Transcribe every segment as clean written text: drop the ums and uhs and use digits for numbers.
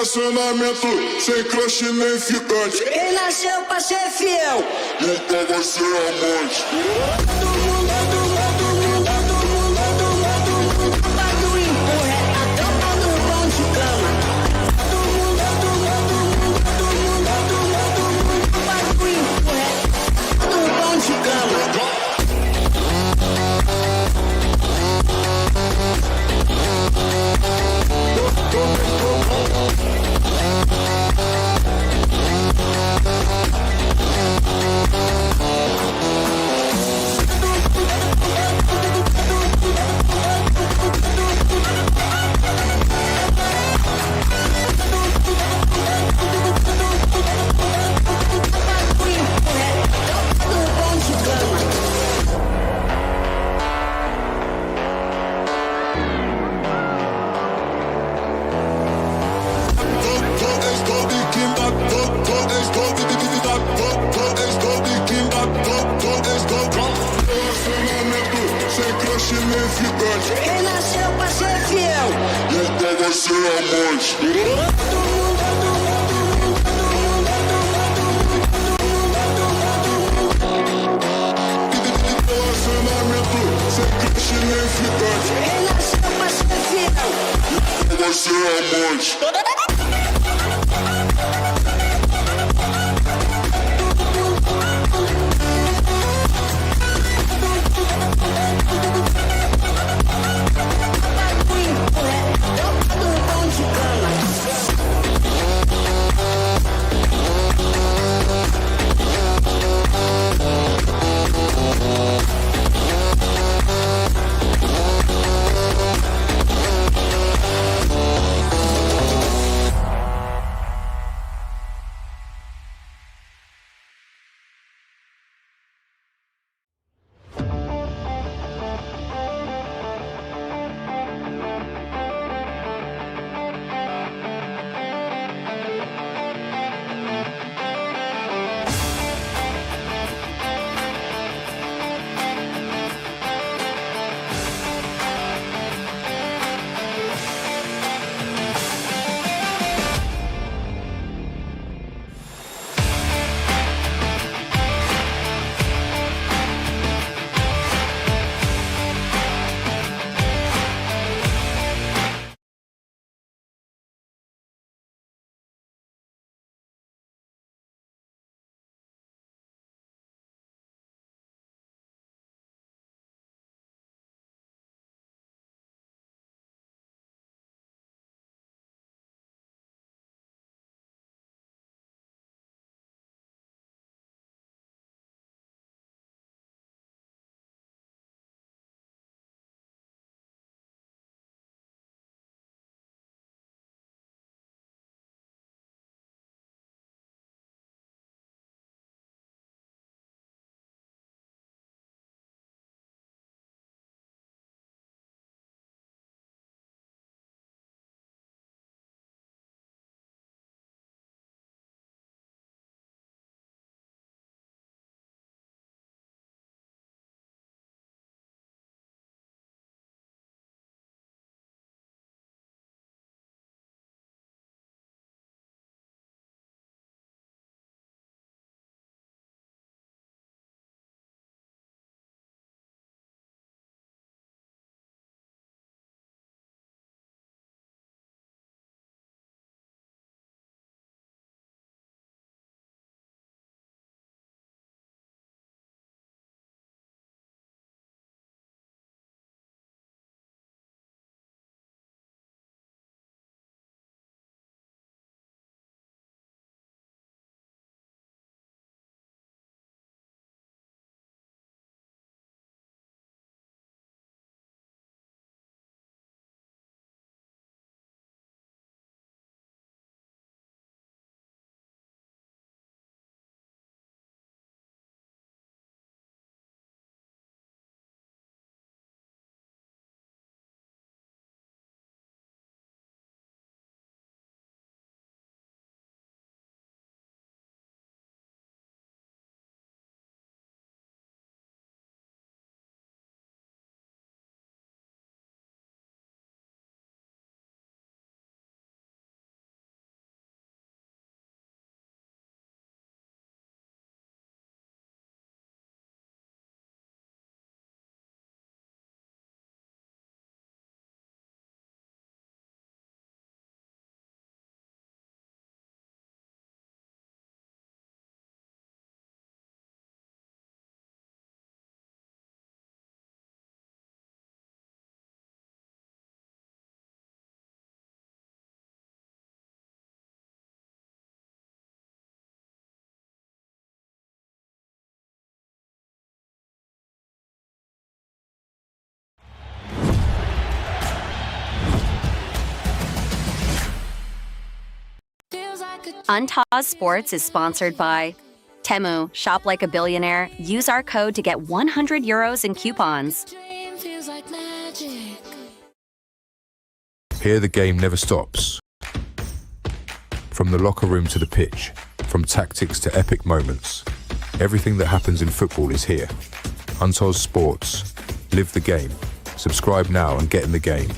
Relacionamento sem crush nem ficante. Quem nasceu pra ser fiel nunca vai ser amante. Todo mundo vai do empurra a tropa do pão de cama. Todo mundo vai do empurra do pão de cama. Quem nasceu pra ser fiel nunca vai ser amante. Relacionamento sem crush nem ficante. Quem nasceu pra ser fiel nunca vai ser amante. Untoz Sports is sponsored by Temu. Shop like a billionaire. Use our code to get 100 euros in coupons. Here the game never stops. From the locker room to the pitch, from tactics to epic moments, everything that happens in football is here. Untoz Sports. Live the game. Subscribe now and get in the game.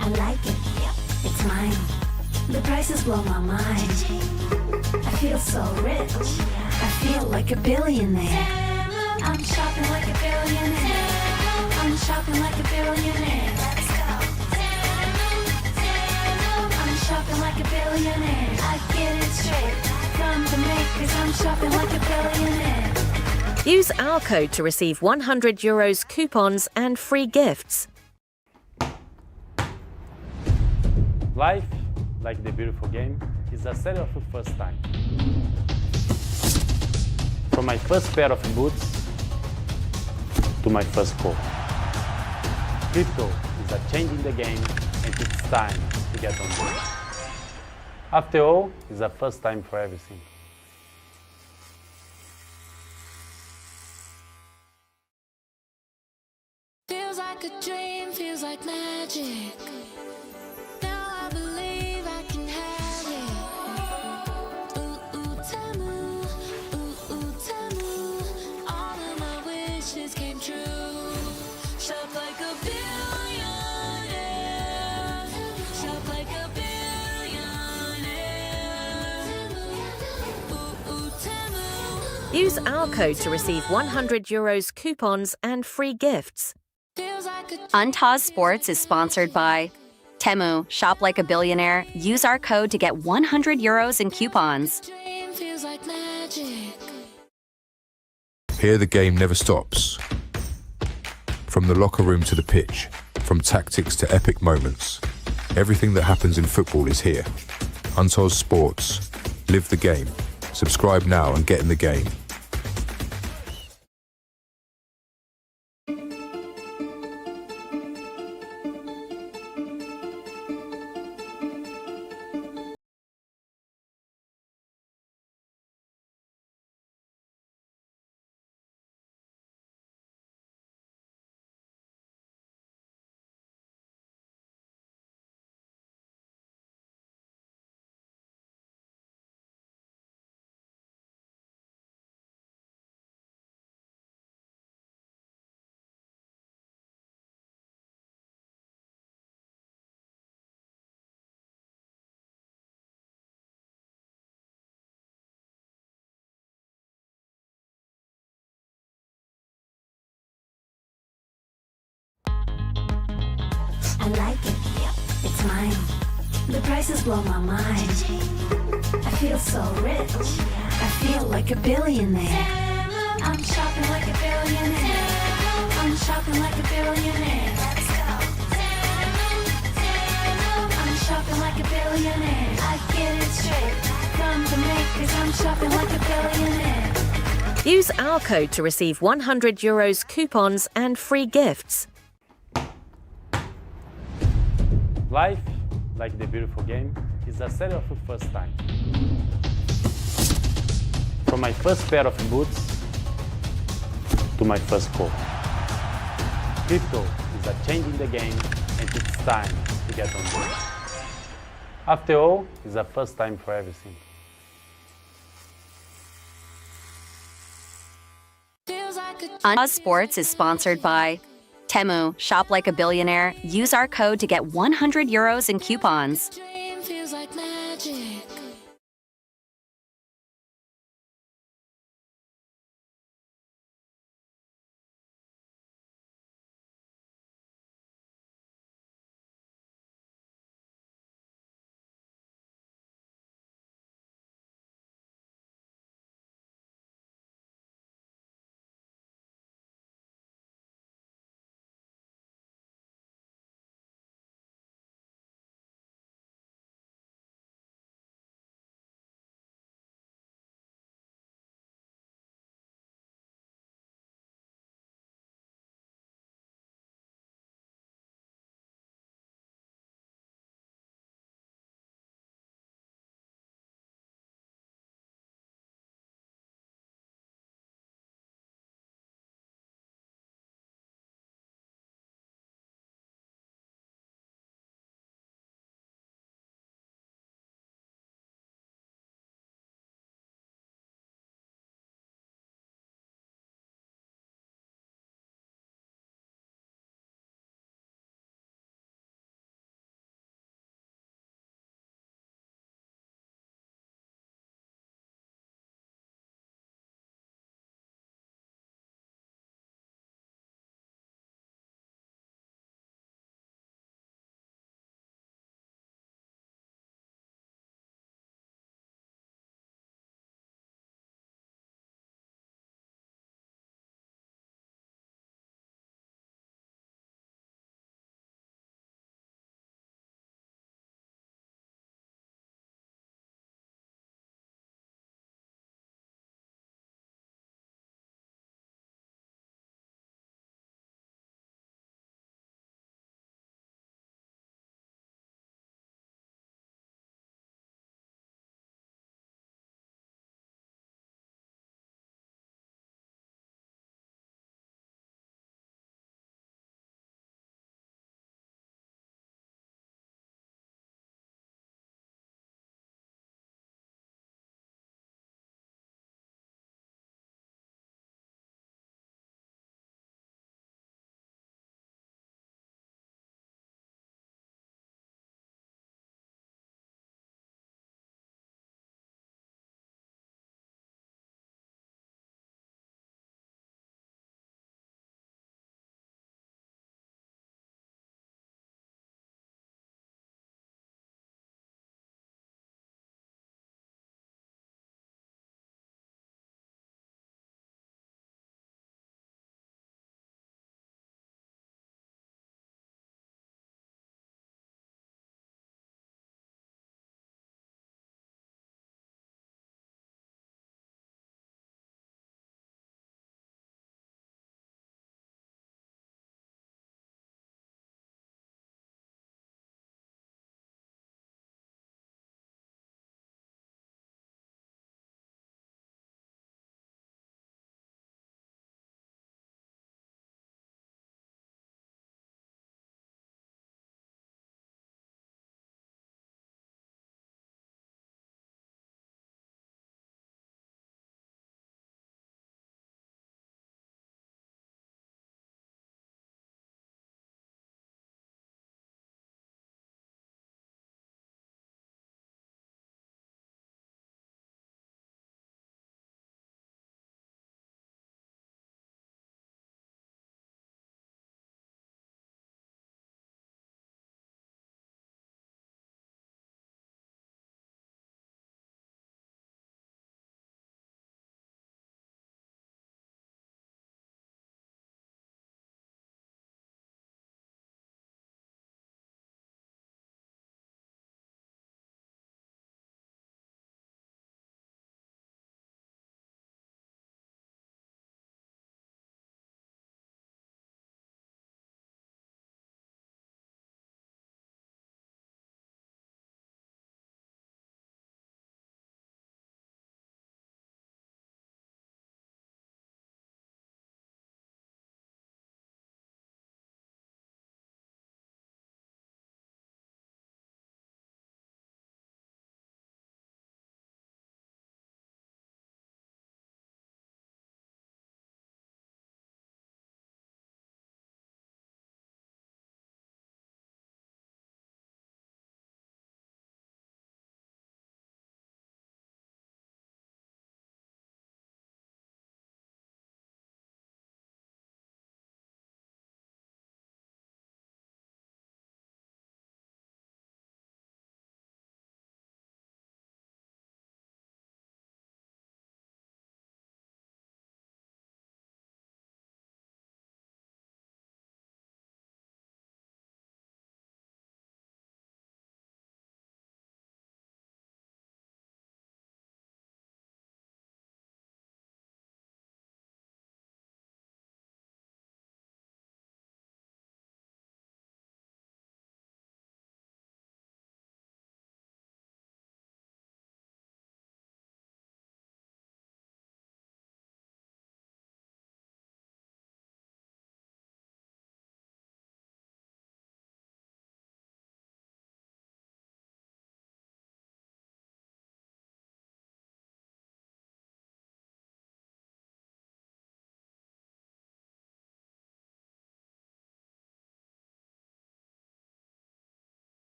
I like it, it's mine. The prices blow my mind. I feel so rich, I feel like a billionaire. I'm shopping like a billionaire. I'm shopping like a billionaire. Let's go. I'm shopping like a billionaire. I get it straight from the makers. I'm shopping like a billionaire. Use our code to receive 100 euros coupons and free gifts. Life, like the beautiful game, is a series of first time. From my first pair of boots to my first goal. Crypto is a change in the game and it's time to get on board. After all, it's a first time for everything. Feels like a dream, feels like magic. Use our code to receive 100 euros coupons and free gifts. Untoz Sports is sponsored by Temu. Shop like a billionaire. Use our code to get 100 euros in coupons. Here the game never stops. From the locker room to the pitch, from tactics to epic moments, everything that happens in football is here. Untoz Sports. Live the game. Subscribe now and get in the game. I like it, it's mine. The prices blow my mind. I feel so rich, I feel like a billionaire. I'm shopping like a billionaire. I'm shopping like a billionaire. Let's go. I'm shopping like a billionaire. I get it straight from the makers. I'm shopping like a billionaire. Use our code to receive 100 euros coupons and free gifts. Life, like the beautiful game, is a series of first time. From my first pair of boots to my first goal. Crypto is a change in the game and it's time to get on board. After all, it's a first time for everything. Untoz Sports is sponsored by Temu, shop like a billionaire. Use our code to get 100 euros in coupons. Dream feels like magic.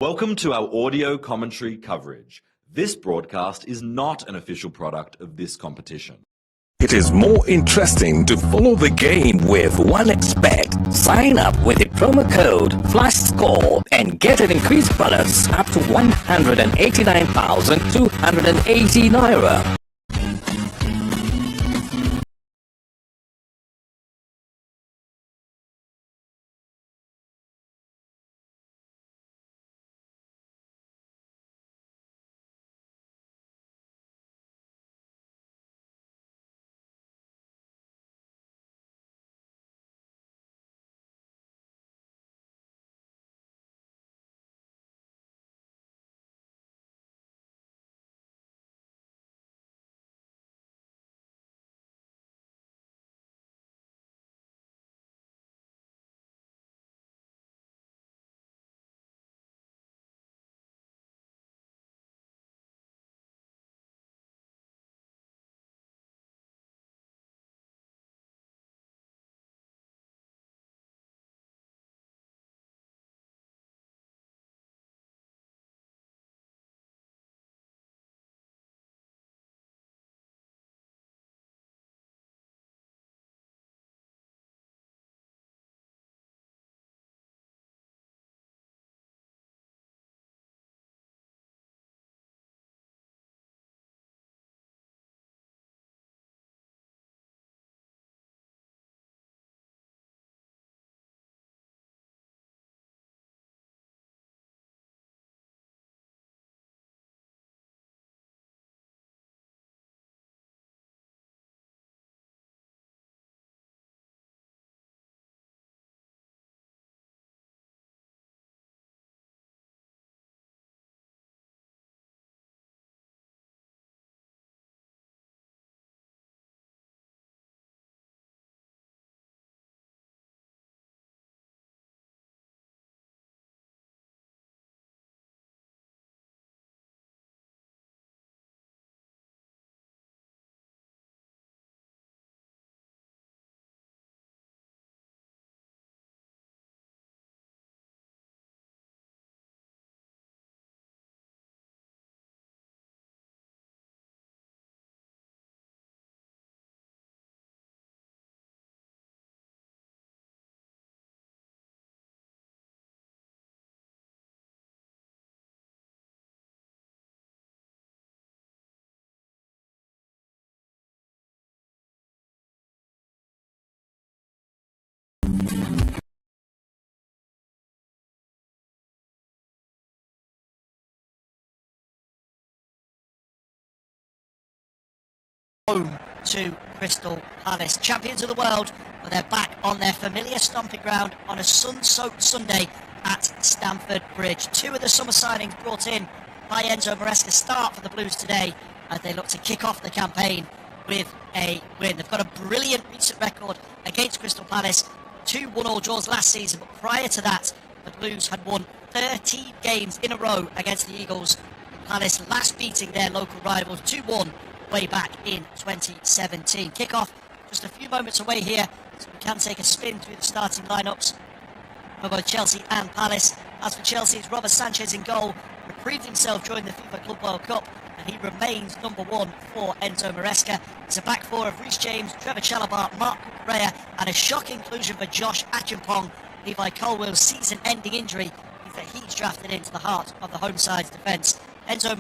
Welcome to our audio commentary coverage. This broadcast is not an official product of this competition. It is more interesting to follow the game with OneXBet. Sign up with the promo code FlashScore and get an increased bonus up to 189,280 Naira. Home to Crystal Palace, champions of the world, but they're back on their familiar stomping ground on a sun-soaked Sunday at Stamford Bridge. Two of the summer signings brought in by Enzo Maresca start for the Blues today as they look to kick off the campaign with a win. They've got a brilliant recent record against Crystal Palace, 2 1-all draws last season, but prior to that the Blues had won 13 games in a row against the Eagles. Palace last beating their local rivals 2-1 way back in 2017. Kickoff just a few moments away here, so we can take a spin through the starting lineups for both Chelsea and Palace. As for Chelsea, it's Robert Sanchez in goal, reproved himself during the FIFA Club World Cup, and he remains number one for Enzo Maresca. It's a back four of Reece James, Trevor Chalobah, Mark Correa, and a shock inclusion for Josh Acheampong. Levi Colwell's season-ending injury means that he's drafted into the heart of the home side's defence. Enzo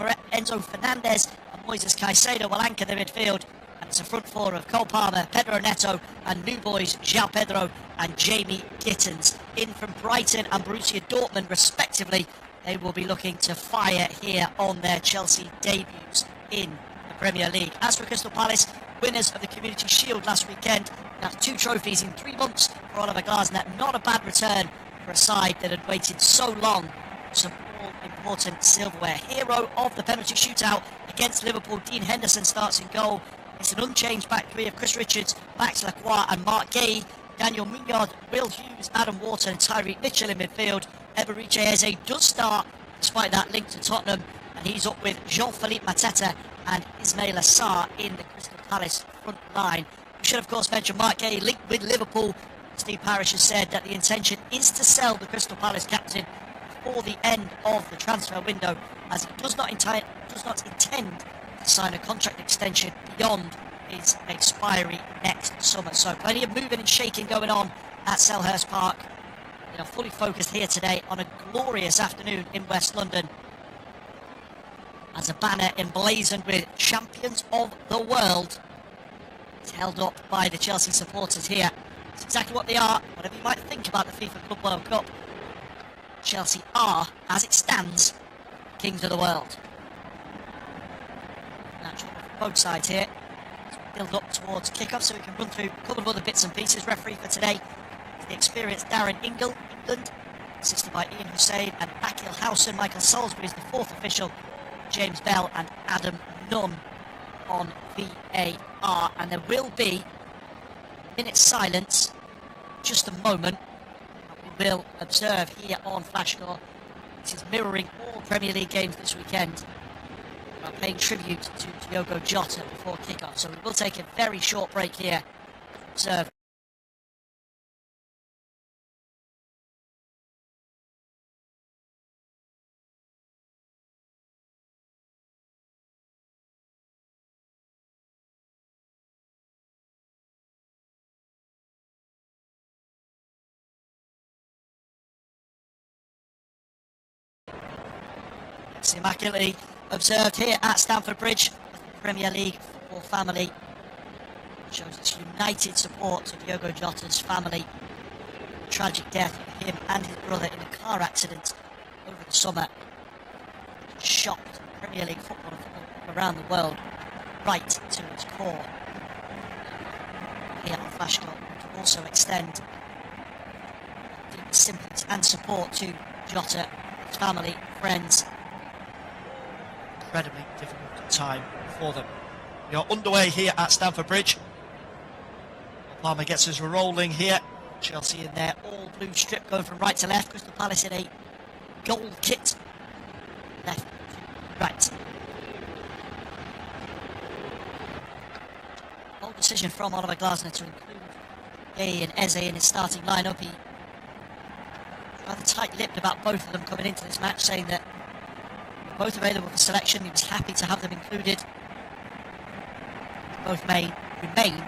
Fernandez and Moises Caicedo will anchor the midfield, and it's a front four of Cole Palmer, Pedro Neto, and new boys João Pedro and Jamie Gittins. In from Brighton and Borussia Dortmund respectively, they will be looking to fire here on their Chelsea debuts in the Premier League. As for Crystal Palace, winners of the Community Shield last weekend, that's 2 trophies in 3 months for Oliver Glasner. Not a bad return for a side that had waited so long for some all-important silverware. Hero of the penalty shootout against Liverpool, Dean Henderson starts in goal. It's an unchanged back three of Chris Richards, Max Lacroix and Mark Gay. Daniel Munoz, Will Hughes, Adam Wharton and Tyreek Mitchell in midfield. Eberechi Eze does start despite that link to Tottenham, and he's up with Jean-Philippe Mateta and Ismail Assar in the Crystal Palace front line. We should of course mention Mark Gay linked with Liverpool. Steve Parish has said that the intention is to sell the Crystal Palace captain before the end of the transfer window, as he does not intend to sign a contract extension beyond his expiry next summer. So plenty of moving and shaking going on at Selhurst Park. They are fully focused here today on a glorious afternoon in West London, as a banner emblazoned with Champions of the World is held up by the Chelsea supporters here. It's exactly what they are. Whatever you might think about the FIFA Club World Cup, Chelsea are, as it stands, kings of the world. Naturally, both sides here. Build up towards kickoff so we can run through a couple of other bits and pieces. Referee for today is the experienced Darren England, assisted by Ian Hussein and Akil Housen. Michael Salisbury is the fourth official. James Bell and Adam Nunn on VAR. And there will be a minute's silence, just a moment. We will observe here on Flashscore. This is mirroring all Premier League games this weekend. We are paying tribute to Diogo Jota before kickoff. So we will take a very short break here to observe. It's immaculately observed here at Stamford Bridge. The Premier League football family shows its united support to Diogo Jota's family. The tragic death of him and his brother in a car accident over the summer shocked Premier League football around the world right to its core. Here on Flashscore, we can also extend deep sympathy and support to Jota, his family, friends. Incredibly difficult time for them. We are underway here at Stamford Bridge. Palmer gets us rolling here. Chelsea in their all-blue strip going from right to left. Crystal Palace in a gold kit. Left to right. Bold decision from Oliver Glasner to include Gay and Eze in his starting lineup. He was rather tight-lipped about both of them coming into this match, saying that both available for selection. He was happy to have them included. Both may remain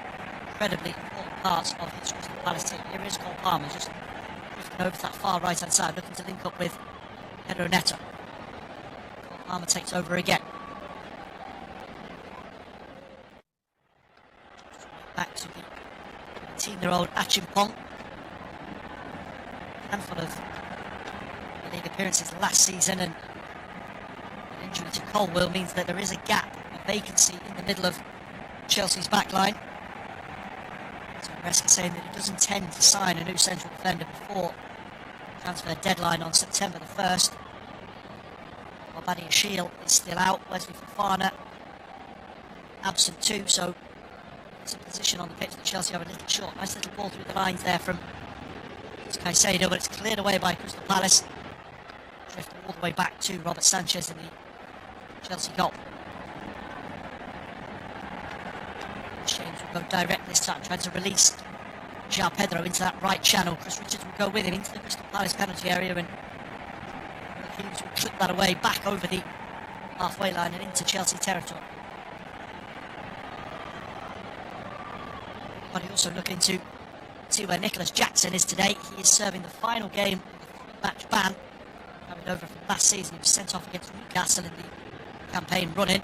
incredibly important parts of his Crystal Palace team. Here is Cole Palmer just drifting over to that far right hand side, looking to link up with Pedro Neto. Cole Palmer takes over again. Back to the 18-year-old Achimpong. A handful of league appearances last season, and injury to Colwill means that there is a gap, a vacancy in the middle of Chelsea's back line. So Maresca saying that he does intend to sign a new central defender before the transfer deadline on September the 1st. Wabadi Ashil is still out. Wesley Fofana absent too, so it's a position on the pitch that Chelsea are a little short. Nice little ball through the lines there from Caicedo, but it's cleared away by Crystal Palace. Drifted all the way back to Robert Sanchez in the Chelsea goal. James will go direct this time, trying to release João Pedro into that right channel. Chris Richards will go with him into the Crystal Palace penalty area, and Hughes will clip that away back over the halfway line and into Chelsea territory. But also looking to see where Nicholas Jackson is today. He is serving the final game of the three-match ban coming over from last season. He was sent off against Newcastle in the campaign run-in.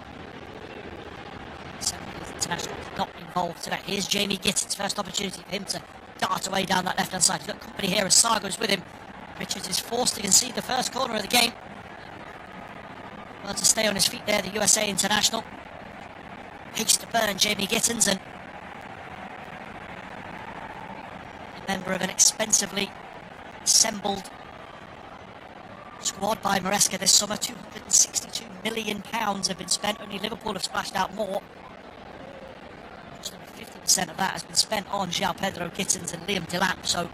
International not involved today. Here's Jamie Gittins, first opportunity for him to dart away down that left-hand side. He's got company here as Sargo's with him. Richards is forced to concede the first corner of the game. Well, to stay on his feet there, the USA international. Pace to burn Jamie Gittins, and a member of an expensively assembled squad by Maresca this summer. £262 million have been spent. Only Liverpool have splashed out more. Just over 50% of that has been spent on João Pedro, Gittins and Liam Delap. So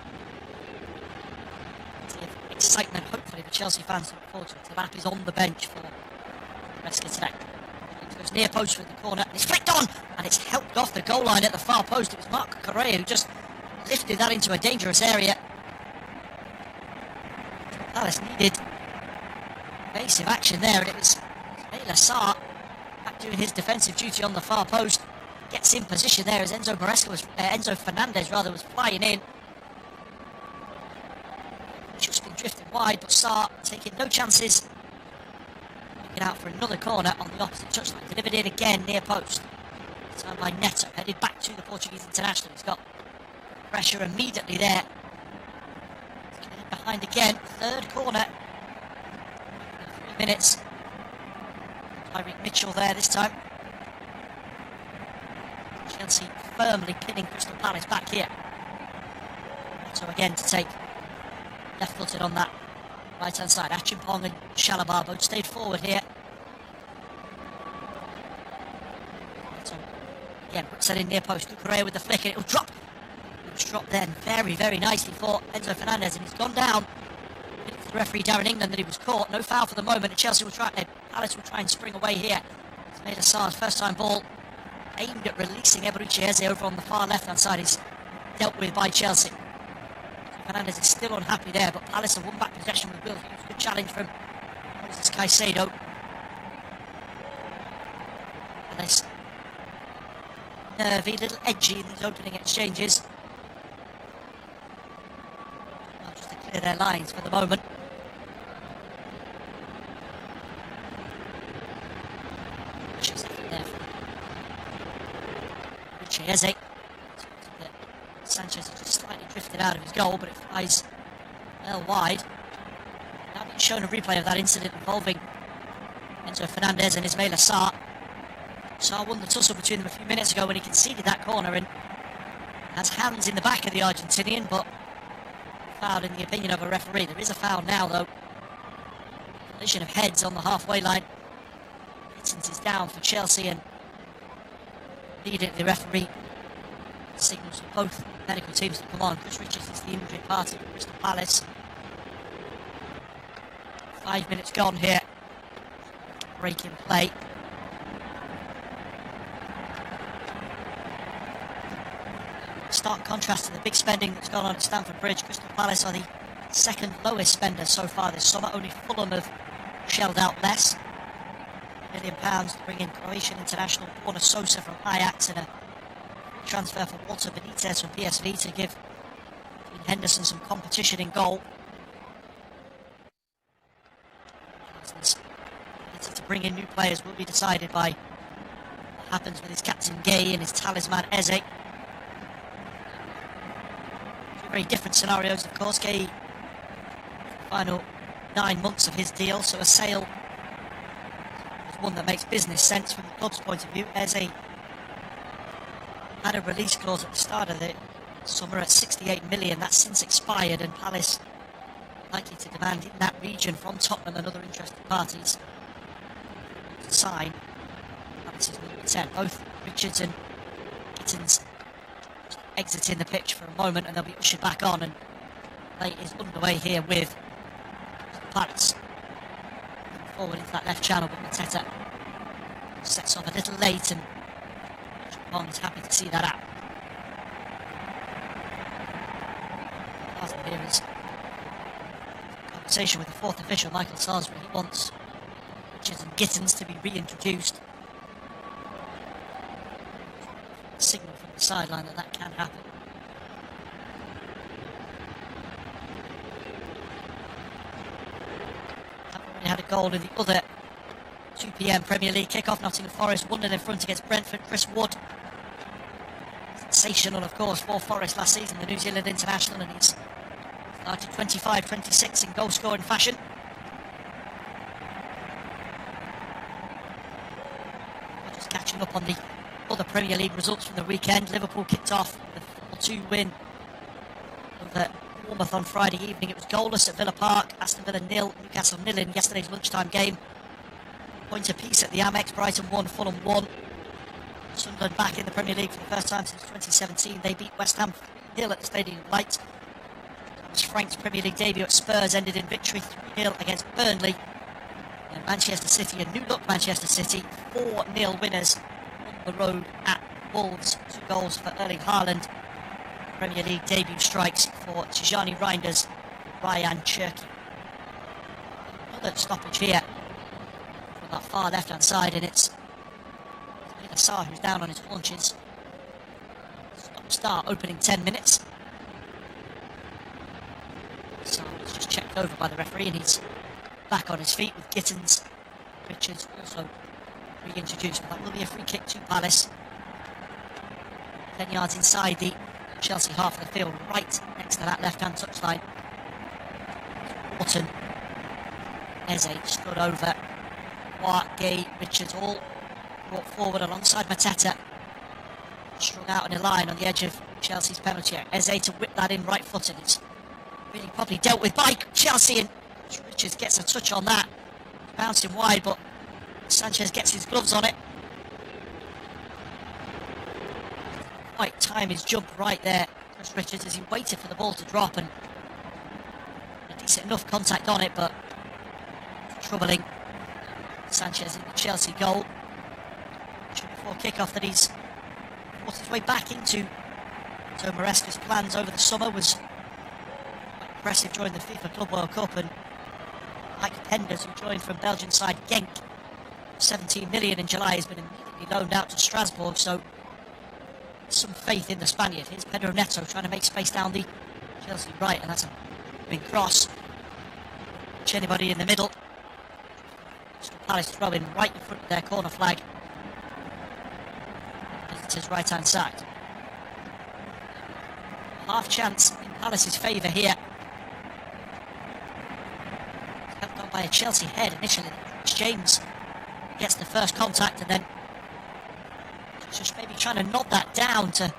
excitement, hopefully, the Chelsea fans look forward to it. Delap is on the bench for Maresca today. It goes near post with the corner, and it's flicked on, and it's helped off the goal line at the far post. It was Marc Correa who just lifted that into a dangerous area. Palace needed Evasive action there, and it was Emerel back doing his defensive duty on the far post. Gets in position there as Enzo Fernandez was flying in. Just been drifting wide, but Sarr taking no chances. Looking out for another corner on the opposite touchline. Delivered in again near post. This time by Neto, headed back to the Portuguese international. He's got pressure immediately there. He's getting behind again. Third corner. 3 minutes. Tyreek Mitchell there this time. Chelsea firmly pinning Crystal Palace back here. So again to take left-footed on that right-hand side. Achimpong and Shalabar both stayed forward here. So again, puts that in near post. Cucurella with the flick and it'll drop. It was dropped then very, very nicely for Enzo Fernandez, and he's gone down. The referee Darren England that he was caught. No foul for the moment, and Palace will try and spring away here. It's made a Sarr's first time ball aimed at releasing Eberechi over on the far left-hand side. Is dealt with by Chelsea. Fernandez is still unhappy there, but Palace have won back possession with Will. Good challenge from Moses Caicedo. Palace nervy, little edgy in these opening exchanges. Well, just to clear their lines for the moment. Eze. Sanchez has just slightly drifted out of his goal, but it flies well wide. Now being shown a replay of that incident involving Enzo Fernandez and Ismaila Sarr. Sarr won the tussle between them a few minutes ago when he conceded that corner and has hands in the back of the Argentinian, but fouled in the opinion of a referee. There is a foul now, though. Collision of heads on the halfway line. Gittins is down for Chelsea, and immediately the referee signals for both medical teams to come on. Chris Richards is the injury party for Crystal Palace. 5 minutes gone here. Break in play. Stark contrast to the big spending that's gone on at Stamford Bridge. Crystal Palace are the second lowest spender so far this summer. Only Fulham have shelled out less. £1 million to bring in Croatian international Borna Sosa from Ajax, and a transfer for Walter Benitez from PSV to give Dean Henderson some competition in goal. His ability to bring in new players will be decided by what happens with his captain Gay and his talisman Eze. Two very different scenarios, of course. Gay, the final 9 months of his deal, so a sale is one that makes business sense from the club's point of view. Eze had a release clause at the start of the summer at 68 million. That's since expired, and Palace likely to demand in that region from Tottenham and other interested parties to sign. Palace is number 10. Both Richards and Gittins exiting the pitch for a moment, and they'll be ushered back on, and play is underway here with Palace. Moving forward into that left channel, but Mateta sets off a little late, and Bond's happy to see that out. Part of here is conversation with the fourth official, Michael Salisbury. He wants Richards and Gittins to be reintroduced. A signal from the sideline that can happen. Haven't already had a goal in the other 2 PM Premier League kickoff. Nottingham Forest 1-0 in front against Brentford. Chris Wood, sensational of course for Forest last season, the New Zealand international, and he's started 25-26 in goal scoring fashion. We're just catching up on the other Premier League results from the weekend. Liverpool kicked off with a 4-2 win over Bournemouth on Friday evening. It was goalless at Villa Park. Aston Villa 0, Newcastle 0 in yesterday's lunchtime game. Point apiece at the Amex. Brighton 1, Fulham 1. Sunderland back in the Premier League for the first time since 2017. They beat West Ham 3-0 at the Stadium of Light. Thomas Frank's Premier League debut at Spurs ended in victory 3-0 against Burnley. And Manchester City, a new look Manchester City, 4-0 winners on the road at Wolves. 2 goals for Erling Haaland. Premier League debut strikes for Tijani Reinders, Ryan Cherki. third stoppage here from that far left-hand side, and it's Sarr who's down on his haunches. Start opening 10 minutes. Sarr was just checked over by the referee, and he's back on his feet with Gittins. Richards also reintroduced, but that will be a free kick to Palace. 10 yards inside the Chelsea half of the field, right next to that left-hand touchline. Orton, Eze stood over. Wart, Gay, Richards all brought forward alongside Mateta. Strung out in a line on the edge of Chelsea's penalty area. Eze to whip that in right-footed. It's really probably dealt with by Chelsea, and Richards gets a touch on that. Bouncing wide, but Sanchez gets his gloves on it. Quite time his jump right there, Chris Richards, as he waited for the ball to drop, and a decent enough contact on it, but troubling Sanchez in the Chelsea goal. Just before kick-off that he's fought his way back into so Maresca's plans over the summer. Was quite impressive during the FIFA Club World Cup, and Mike Penders, who joined from Belgian side Genk, 17 million in July, has been immediately loaned out to Strasbourg, so some faith in the Spaniard. Here's Pedro Neto trying to make space down the Chelsea right, and that's a big cross. Which anybody in the middle. Crystal Palace throwing right in front of their corner flag. Visitors right hand side. Half chance in Palace's favour here. Helped on by a Chelsea head initially. James gets the first contact, and then just maybe trying to nod that down to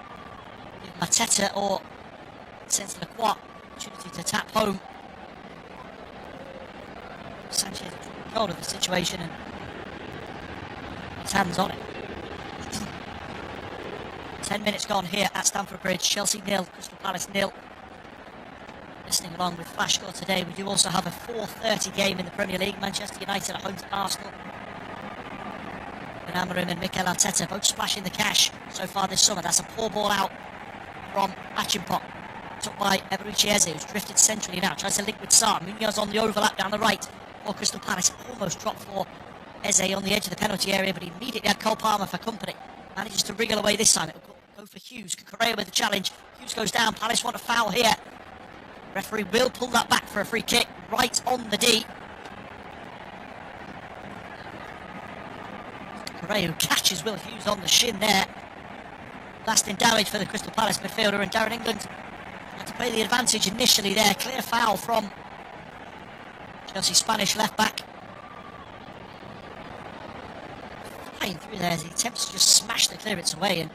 give Mateta or Sense Lacroix opportunity to tap home. Sanchez took hold of the situation and his hands on it. 10 minutes gone here at Stamford Bridge. Chelsea 0, Crystal Palace 0. Listening along with Flash Score today, we do also have a 4:30 game in the Premier League. Manchester United at home to Arsenal. Amorim and Mikel Arteta both splashing the cash so far this summer. That's a poor ball out from Achimpong. Took by Eberechi Eze, who's drifted centrally now. Tries to link with Sarr. Munoz on the overlap down the right for Crystal Palace. Almost dropped for Eze on the edge of the penalty area, but he immediately had Cole Palmer for company. Manages to wriggle away this time. It'll go for Hughes. Correa with the challenge. Hughes goes down. Palace want a foul here. Referee will pull that back for a free kick right on the D. Correa, who catches Will Hughes on the shin there. Lasting damage for the Crystal Palace midfielder, and Darren England had to play the advantage initially there. Clear foul from Chelsea Spanish left back. Flying through there as he attempts to just smash the clearance away and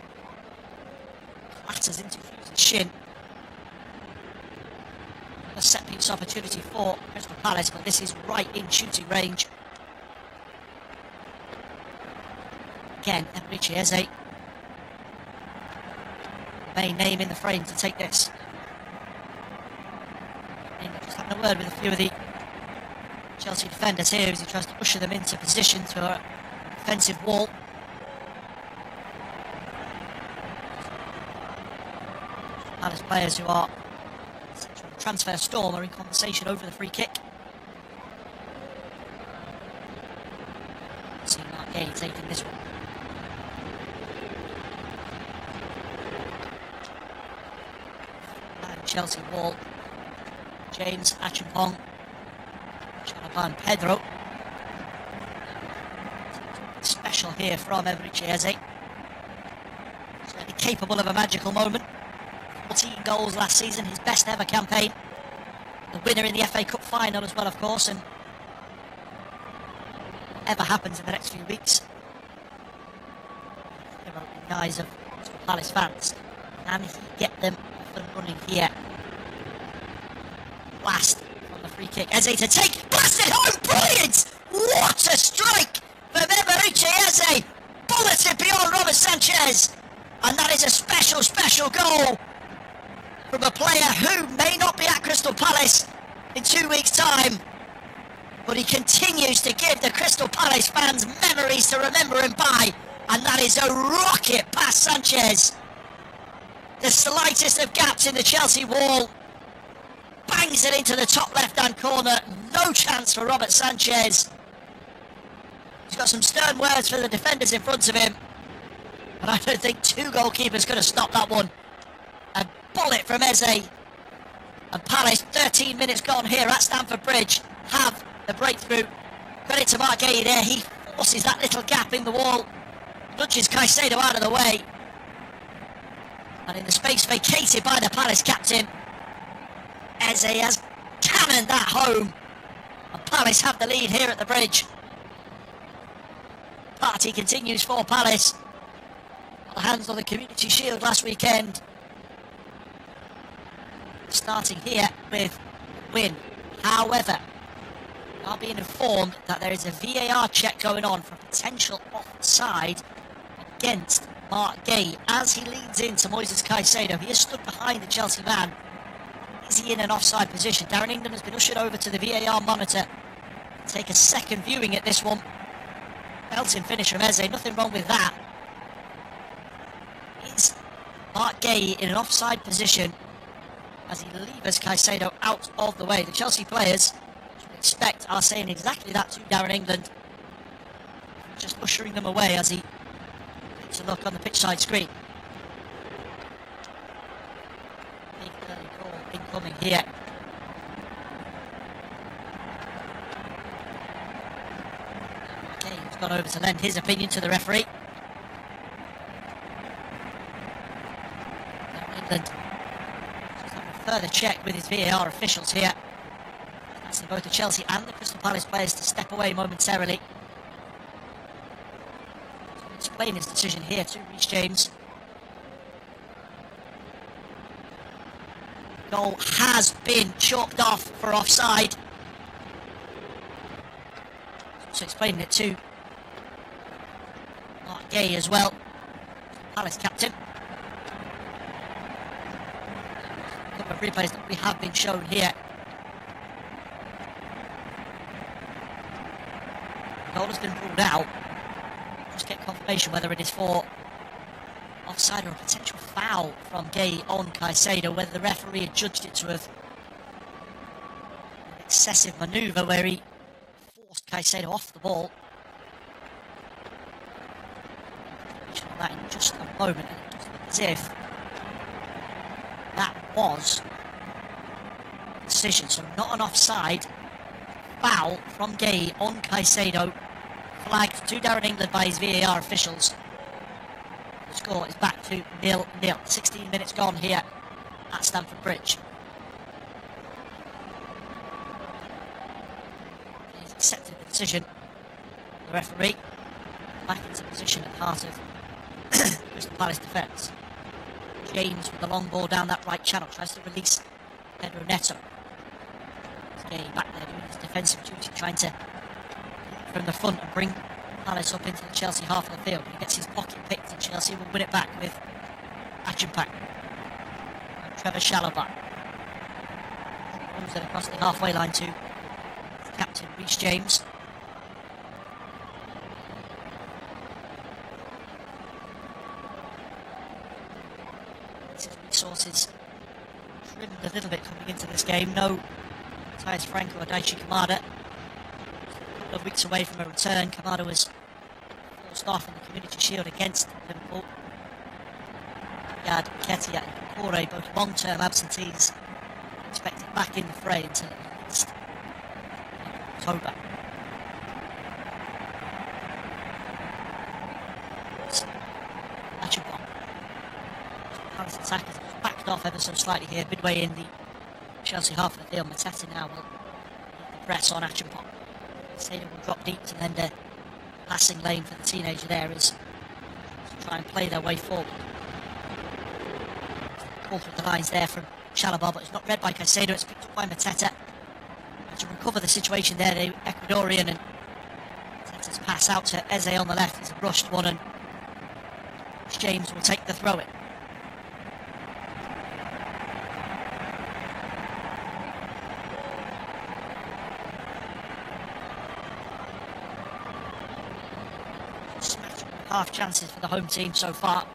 clatters into Hughes' shin. A set piece opportunity for Crystal Palace, but this is right in shooting range. Again, Eberechi Eze, the main name in the frame to take this. Just having a word with a few of the Chelsea defenders here as he tries to usher them into position to a defensive wall. Palace players who are transfer storm are in conversation over the free kick. See Mark Gay taking this one. Chelsea wall. James, Achimpong, Chalaban, Pedro. Special here from Eberechi Eze. Certainly capable of a magical moment. 14 goals last season, his best ever campaign. The winner in the FA Cup final as well, of course, and whatever happens in the next few weeks, in the eyes of Palace fans, can he get them off and running here? Blast from the free kick. Eze to take, blasted home, brilliant! What a strike from Eberechi Eze! Bulleted beyond Robert Sanchez, and that is a special, special goal from a player who may not be at Crystal Palace in 2 weeks' time, but he continues to give the Crystal Palace fans memories to remember him by, and that is a rocket past Sanchez. The slightest of gaps in the Chelsea wall, bang lays it into the top left-hand corner. No chance for Robert Sanchez. He's got some stern words for the defenders in front of him. But I don't think two goalkeepers could have stopped that one. A bullet from Eze. And Palace, 13 minutes gone here at Stamford Bridge, have the breakthrough. Credit to Mark Gay there. He forces that little gap in the wall. Nudges Caicedo out of the way. And in the space vacated by the Palace captain, Eze has cannoned that home. And Palace have the lead here at the Bridge. Party continues for Palace. Got the hands on the Community Shield last weekend. Starting here with a win. However, we are being informed that there is a VAR check going on for potential offside against Mark Gay as he leans into Moises Caicedo. He is stood behind the Chelsea man. Is he in an offside position? Darren England has been ushered over to the VAR monitor to take a second viewing at this one. Belting finish from Eze, nothing wrong with that. Is Mark Gay in an offside position as he levers Caicedo out of the way? The Chelsea players, as we expect, are saying exactly that to Darren England. Just ushering them away as he takes a look on the pitch side screen. Big early call incoming here. Okay, he's gone over to lend his opinion to the referee. Darren England further check with his VAR officials here. Asking both the Chelsea and the Crystal Palace players to step away momentarily. To explain his decision here to Reece James. Goal has been chalked off for offside. So explaining it to Mark Gay as well, Palace captain. Of replays that we have been shown here. Goal has been ruled out. Just get confirmation whether it is for offside or a potential foul from Gay on Caicedo, whether the referee had judged it to have an excessive manoeuvre where he forced Caicedo off the ball. That in just a moment, and it does look as if that was a decision, so not an offside. Foul from Gay on Caicedo, flagged to Darren England by his VAR officials. The score is back to 0-0. 16 minutes gone here at Stamford Bridge. He's accepted the decision. The referee back into position at the heart of Crystal Palace defence. James with the long ball down that right channel tries to release Pedro Neto. Gay back there doing his defensive duty, trying to from the front and bring Palace up into the Chelsea half of the field. He gets his pocket picked and Chelsea will win it back with Achenpak and Trevor Chalobah. Moves it across the halfway line to captain Reece James. Resources trimmed a little bit coming into this game. No Tyus Franco or Daichi Kamada. A couple of weeks away from a return. Kamada was forced off in the Community Shield against Liverpool. Yad, Ketia and Kore, both long-term absentees, expected back in the fray until at least October. Palace attackers backed off ever so slightly here, midway in the Chelsea half of the field. Mateta now will lead the press on Achenpak. Sada will drop deep to lend a passing lane for the teenager there as to try and play their way forward. Call through the lines there from Chalobah, but it's not read by Caicedo. It's picked up by Mateta. And to recover the situation there, the Ecuadorian, and Mateta's pass out to Eze on the left is a rushed one, and James will take the throw-in. Half chances for the home team so far.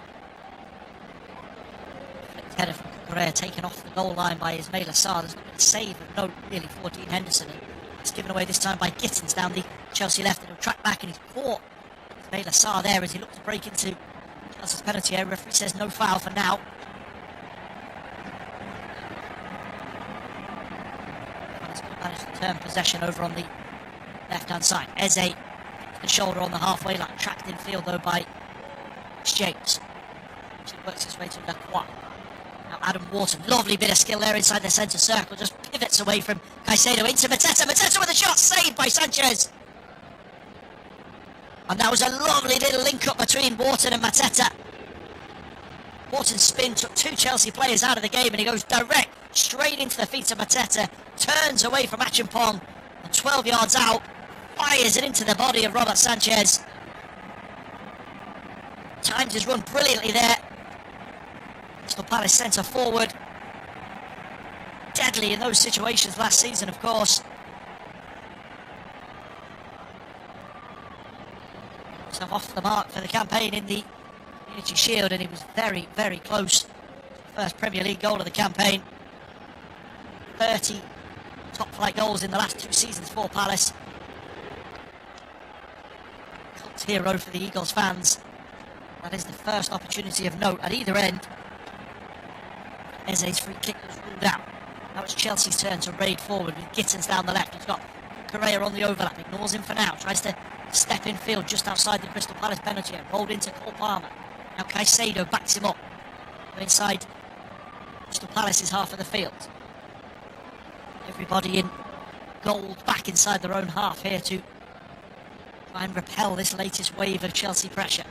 Header from Correa taken off the goal line by Ismail Assar. There's not been save of note, really, for Dean Henderson. And it's given away this time by Gittins down the Chelsea left, and he'll track back, and he's caught Baylor Sarr there as he looked to break into Chelsea's penalty area. Referee says no foul for now. He's managed to turn possession over on the left-hand side. Eze, the shoulder on the halfway line, tracked in field though by James. He works his way to Lacroix. Now Adam Wharton, lovely bit of skill there inside the centre circle, just pivots away from Caicedo into Mateta. Mateta with a shot, saved by Sanchez. And that was a lovely little link-up between Wharton and Mateta. Wharton's spin took two Chelsea players out of the game, and he goes direct, straight into the feet of Mateta, turns away from Achimpong, and 12 yards out, fires it into the body of Robert Sanchez. Times his run brilliantly there. Crystal Palace centre forward. Deadly in those situations last season, of course. So off the mark for the campaign in the Community Shield, and he was very, very close. First Premier League goal of the campaign. 30 top-flight goals in the last 2 seasons for Palace. Cult hero for the Eagles fans. That is the first opportunity of note at either end. Eze's free kick was ruled out. Now it's Chelsea's turn to raid forward with Gittins down the left. He's got Correa on the overlap, ignores him for now, tries to step in field just outside the Crystal Palace penalty area, rolled into Cole Palmer. Now Caicedo backs him up inside Crystal Palace's half of the field. Everybody in gold back inside their own half here to try and repel this latest wave of Chelsea pressure.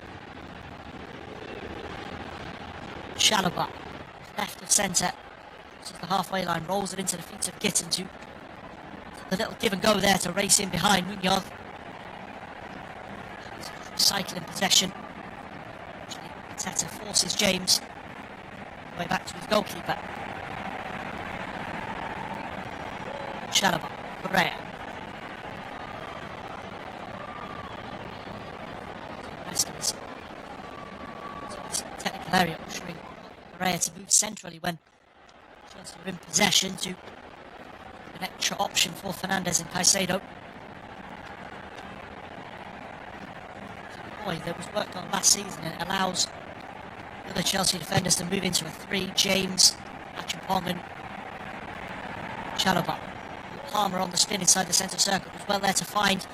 Chalobah, left of centre, this is the halfway line, rolls it into the feet of Gittin to the little give and go there to race in behind Munoz. Cycling possession. Mateta forces James way back to his goalkeeper. Chalobah, Correa. Rest of this technical area, ushering Correa to move centrally when Chelsea are in possession, to an extra option for Fernandes and Caicedo. That was worked on last season, and it allows the other Chelsea defenders to move into a 3. James, Achimpong and Chalobah. Palmer on the spin inside the centre circle, was well there to find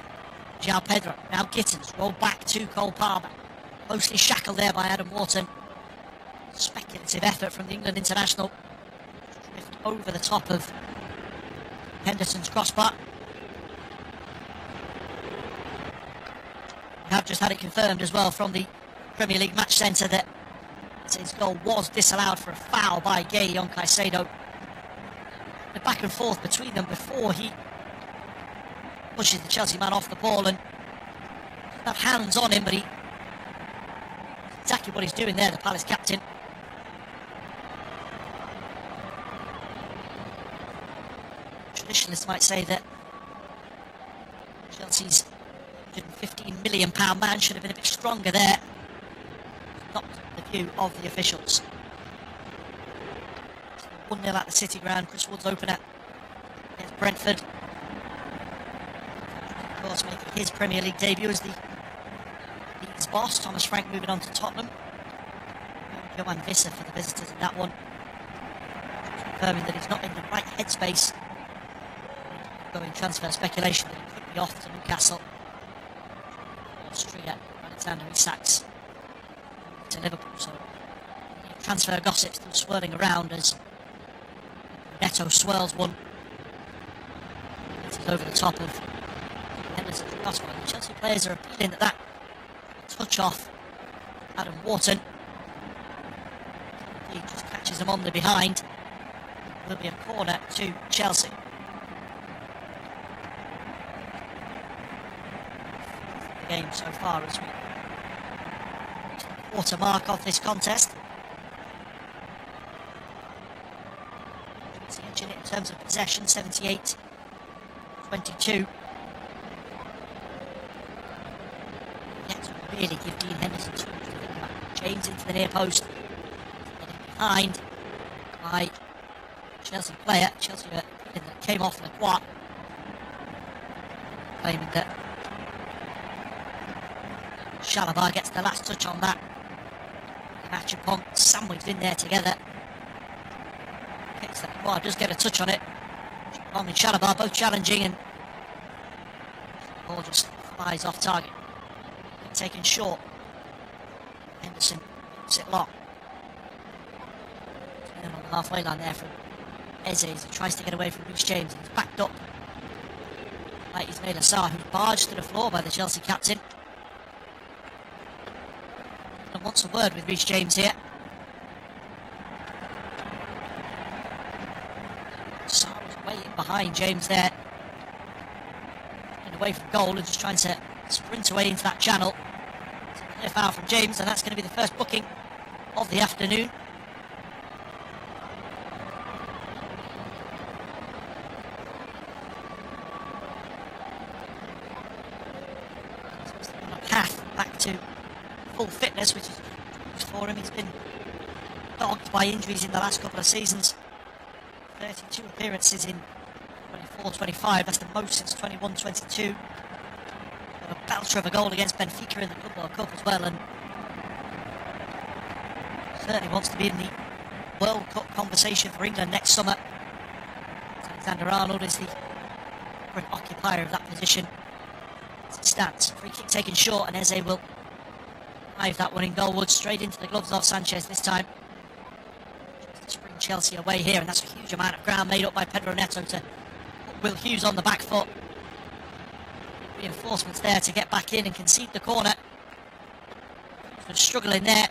João Pedro. Now Gittins rolled back to Cole Palmer, closely shackled there by Adam Wharton. Speculative effort from the England international, drift over the top of Henderson's crossbar. We have just had it confirmed as well from the Premier League match centre that his goal was disallowed for a foul by Gay on Caicedo. The back and forth between them before he pushes the Chelsea man off the ball, and that hands on him, but he exactly what he's doing there, the Palace captain. Traditionalists might say that Chelsea's £115 million man should have been a bit stronger there. Not the view of the officials. 1-0 at the City Ground. Chris Wood's opener against Brentford. Of course, making his Premier League debut as the Leeds boss. Thomas Frank moving on to Tottenham. Johan Visser for the visitors in that one. Confirming that he's not in the right headspace. Going transfer speculation that he could be off to Newcastle. Austria, Alexander Isak's to Liverpool, so transfer gossip still swirling around as Neto swirls one. It is over the top of Henderson's crossbar. The Chelsea players are appealing that touch off Adam Wharton. He just catches him on the behind. Will be a corner to Chelsea. Game so far as we reach the quarter mark of this contest. Edging it in terms of possession, 78-22. Yet to really give Dean Henderson too much to think about. James into the near post, getting behind by Chelsea player. Chelsea are came off the quad, claiming that Shalabar gets the last touch on that. Achapong sandwiched in there together. Hits the quad, does get a touch on it. Long and Shalabar both challenging, and the ball just flies off target. Taken short. Henderson puts it long. And on the halfway line there from Eze as he tries to get away from Reece James. He's backed up by Ismail Assar, who's barged to the floor by the Chelsea captain. And wants a word with Reece James here. Assar was way in behind James there. And away from goal and just trying to sprint away into that channel. It's a clear foul from James, and that's going to be the first booking of the afternoon. On a path back to full fitness, which is for him. He's been dogged by injuries in the last couple of seasons. 32 appearances in 24-25, that's the most since 21-22. A belter of a goal against Benfica in the Club World Cup as well, and certainly wants to be in the World Cup conversation for England next summer. Alexander Arnold is the current occupier of that position as it stands. Free kick taken short, and Eze will drive that one in goalwards straight into the gloves of Sanchez this time. To spring Chelsea away here, and that's a huge amount of ground made up by Pedro Neto to put Will Hughes on the back foot. Reinforcements there to get back in and concede the corner. But struggling there.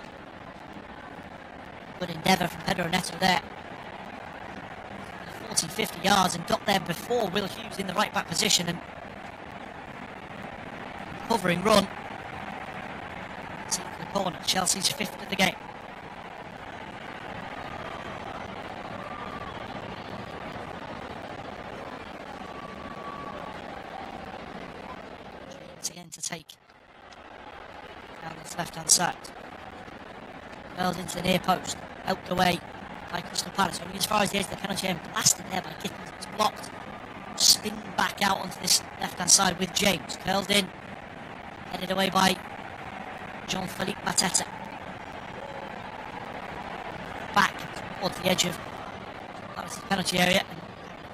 Good endeavour from Pedro Neto there. 40-50 yards and got there before Will Hughes in the right back position, and covering run. See the corner. Chelsea's fifth of the game. Again to take down this left hand side. Curled into the near post, helped away by Crystal Palace. Going as far as the edge of the penalty area, blasted there by Gittins. It was blocked. Spin back out onto this left hand side with James. Curled in, headed away by Jean-Philippe Mateta. Back towards the edge of Palace's penalty area, and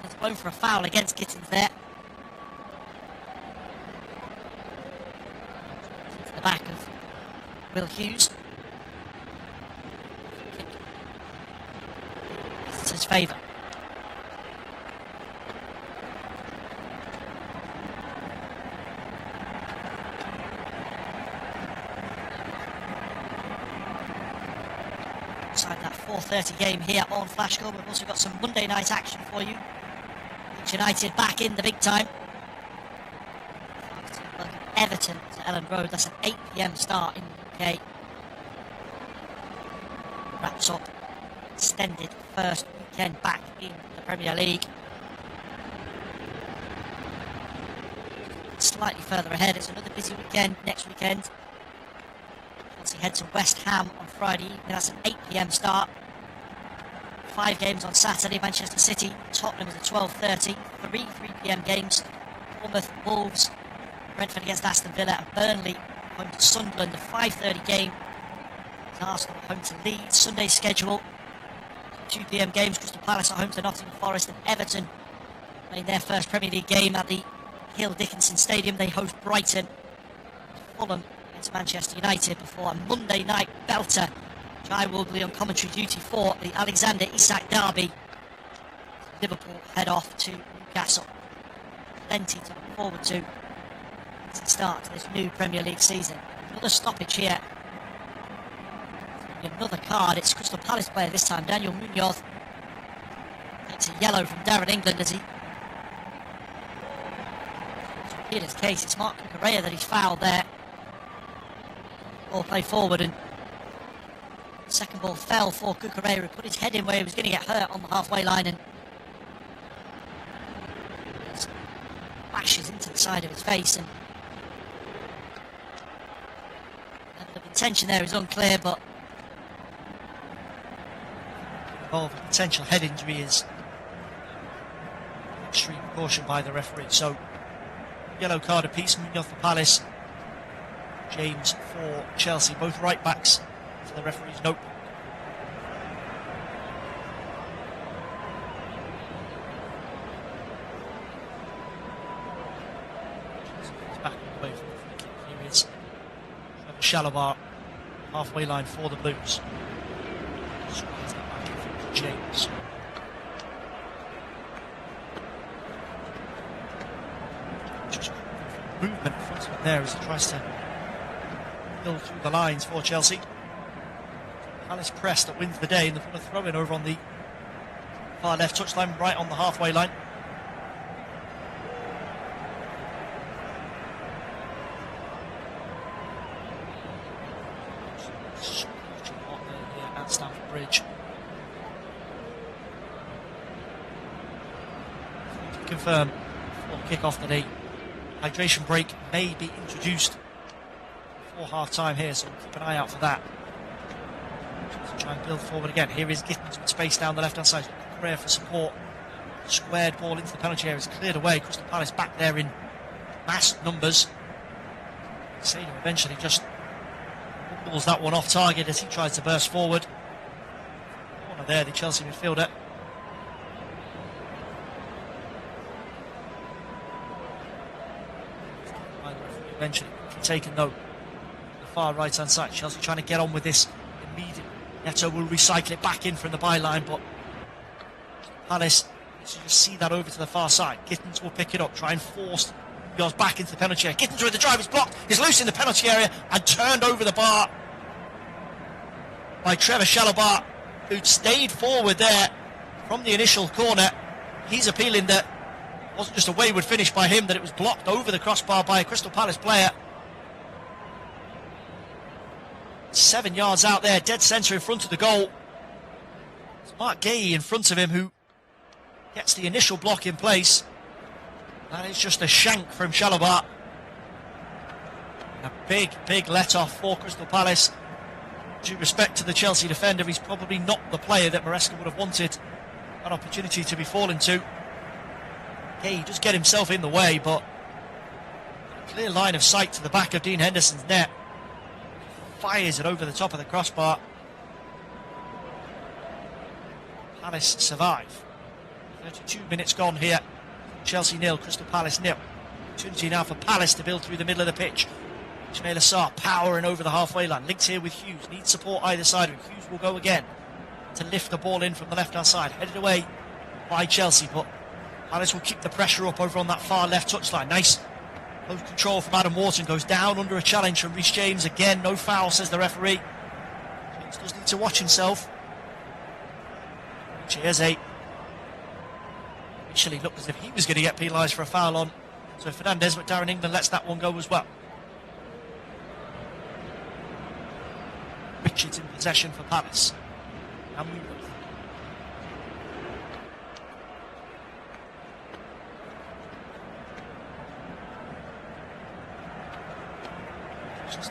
it's blown for a foul against Gittins there. The back of Will Hughes. It's his favour. Inside that 4:30 game here on Flash Score, we've also got some Monday night action for you. Leeds United back in the big time. Everton to Elland Road. That's an 8 PM start in the UK. Wraps up extended first weekend back in the Premier League. Slightly further ahead, it's another busy weekend next weekend. Chelsea head to West Ham on Friday evening. That's an 8 PM start. 5 games on Saturday. Manchester City, Tottenham is at 12:30. 3 PM games. Bournemouth, Wolves, Brentford against Aston Villa, and Burnley home to Sunderland. The 5:30 game is Arsenal home to Leeds. Sunday's schedule: 2 PM games. Crystal Palace at home to Nottingham Forest, and Everton playing their first Premier League game at the Hill Dickinson Stadium. They host Brighton. Fulham against Manchester United before a Monday night belter, which I will be on commentary duty for, the Alexander Isak derby. Liverpool head off to Newcastle. Plenty to look forward to as it starts this new Premier League season. Another stoppage here. Another card. It's Crystal Palace player this time. Daniel Munoz takes a yellow from Darren England as he in his case. It's Mark Cucurella that he's fouled there. Ball played forward, and the second ball fell for Cucurella, who put his head in where he was going to get hurt on the halfway line, and bashes into the side of his face, and the intention there is unclear, but a potential head injury is extreme caution by the referee. So, yellow card apiece, Mundo for Palace, James for Chelsea. Both right backs to the referee's notebook. Back away from the free kick. Here is Trevor Shalabar, halfway line for the Blues. James. Just movement in front of him there as he tries to build through the lines for Chelsea. Palace press that wins the day, and they're going to throw in over on the far left touchline, right on the halfway line. At Stamford Bridge. To confirm for kick-off that a hydration break may be introduced before half-time here, so we'll keep an eye out for that. So try and build forward again. Here is Gittins with space down the left-hand side. Prayer for support. Squared ball into the penalty area is cleared away. Crystal Palace back there in mass numbers. Sado eventually just pulls that one off target as he tries to burst forward. Corner there, the Chelsea midfielder. Eventually taken though, the far right hand side. Chelsea trying to get on with this immediately. Neto will recycle it back in from the byline, but Palace, you just see that over to the far side. Gittins will pick it up, try and force goes back into the penalty area. Gittins with the drive is blocked. He's loose in the penalty area and turned over the bar by Trevor Shalabar, who'd stayed forward there from the initial corner. He's appealing that it wasn't just a wayward finish by him, that it was blocked over the crossbar by a Crystal Palace player. 7 yards out there, dead centre in front of the goal. It's Mark Gay in front of him who gets the initial block in place. That is just a shank from Shalabar. A big let-off for Crystal Palace. Due respect to the Chelsea defender, he's probably not the player that Maresca would have wanted an opportunity to be falling to. Gay does get himself in the way, but a clear line of sight to the back of Dean Henderson's net. Fires it over the top of the crossbar. Palace survive. 32 minutes gone here. Chelsea 0, Crystal Palace 0. Opportunity now for Palace to build through the middle of the pitch. Ismail Assar powering over the halfway line. Linked here with Hughes. Needs support either side of him. Hughes will go again to lift the ball in from the left-hand side. Headed away by Chelsea, but Palace will keep the pressure up over on that far left touchline. Nice close control from Adam Wharton. Goes down under a challenge from Reece James. Again, no foul, says the referee. James does need to watch himself. Chiese initially looked as if he was going to get penalised for a foul on so Fernandez, but Darren England lets that one go as well. Richards in possession for Palace. And Mundo.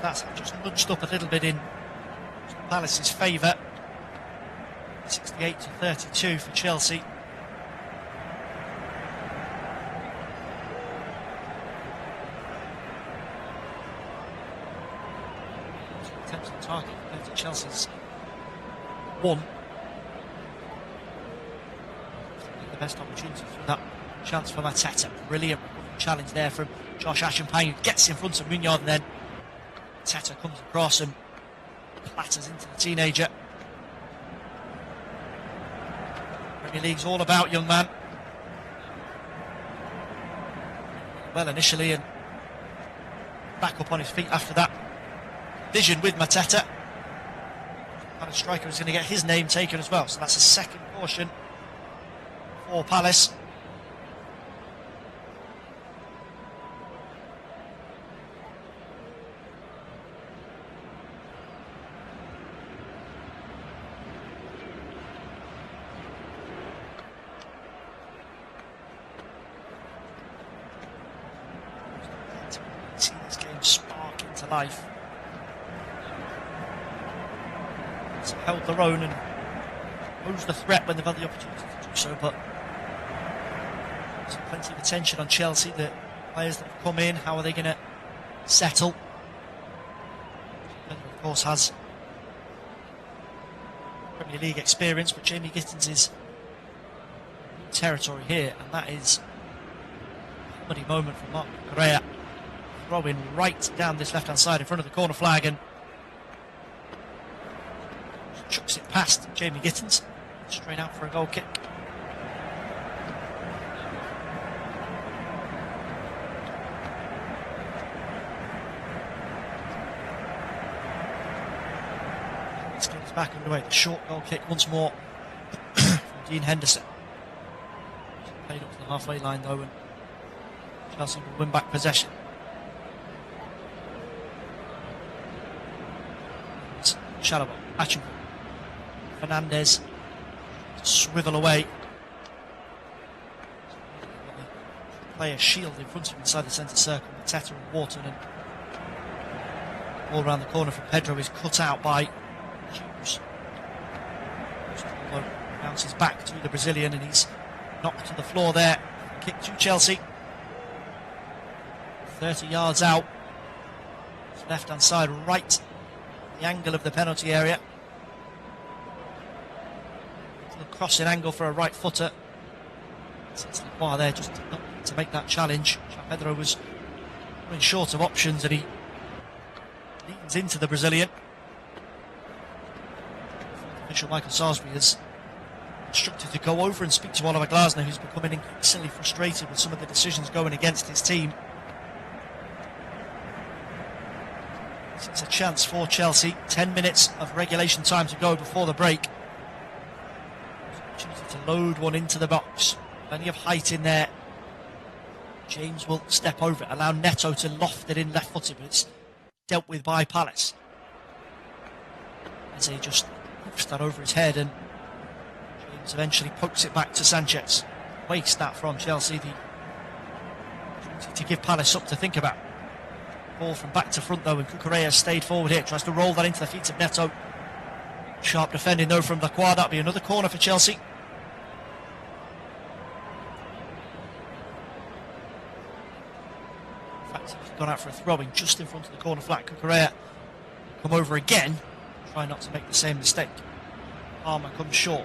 That's just nudged up a little bit in Palace's favour. 68 to 32 for Chelsea. Attempts on target compared to Chelsea's 1. The best opportunity for that chance for Mateta. Brilliant challenge there from Josh Achampang, who gets in front of Munyard, and then Mateta comes across and clatters into the teenager. Premier League's all about, young man. Well, initially, and back up on his feet after that vision with Mateta. And a striker is going to get his name taken as well, so that's a second caution for Palace. See this game spark into life. It's held their own and posed the threat when they've had the opportunity to do so, but So plenty of attention on Chelsea, the players that have come in, how are they going to settle? Pedro, of course, has Premier League experience, but Jamie Gittins is new territory here, and that is a comedy moment from Mark Correa. Throwing right down this left-hand side in front of the corner flag, and chucks it past Jamie Gittins, straight out for a goal kick. Let's get us back underway. The short goal kick once more from Dean Henderson. Played up to the halfway line though, and Chelsea will win back possession. Chalobah, Achenko, Fernandez, swivel away. Play a shield in front of him inside the centre circle. Mateta and Wharton, and all around the corner for Pedro is cut out by Hughes. Bounces back to the Brazilian, and he's knocked to the floor there. Kick to Chelsea. 30 yards out. Left hand side, right. The angle of the penalty area. The crossing angle for a right footer. It's Lacroix there just to make that challenge. Pedro was running short of options, and he leans into the Brazilian. Official Michael Sarsbury has instructed to go over and speak to Oliver Glasner, who's becoming increasingly frustrated with some of the decisions going against his team. It's a chance for Chelsea. 10 minutes of regulation time to go before the break. Opportunity to load one into the box. Plenty of height in there. James will step over it, allow Neto to loft it in left-footed, but it's dealt with by Palace. As he just hoofs that over his head, and James eventually pokes it back to Sanchez. Waste that from Chelsea. The opportunity to give Palace something to think about. Ball from back to front though, and Cucurella stayed forward here, tries to roll that into the feet of Neto. Sharp defending though from Lacroix. That'll be another corner for Chelsea. In fact, he's gone out for a throw-in just in front of the corner flag. Cucurella come over again, try not to make the same mistake. Palmer comes short.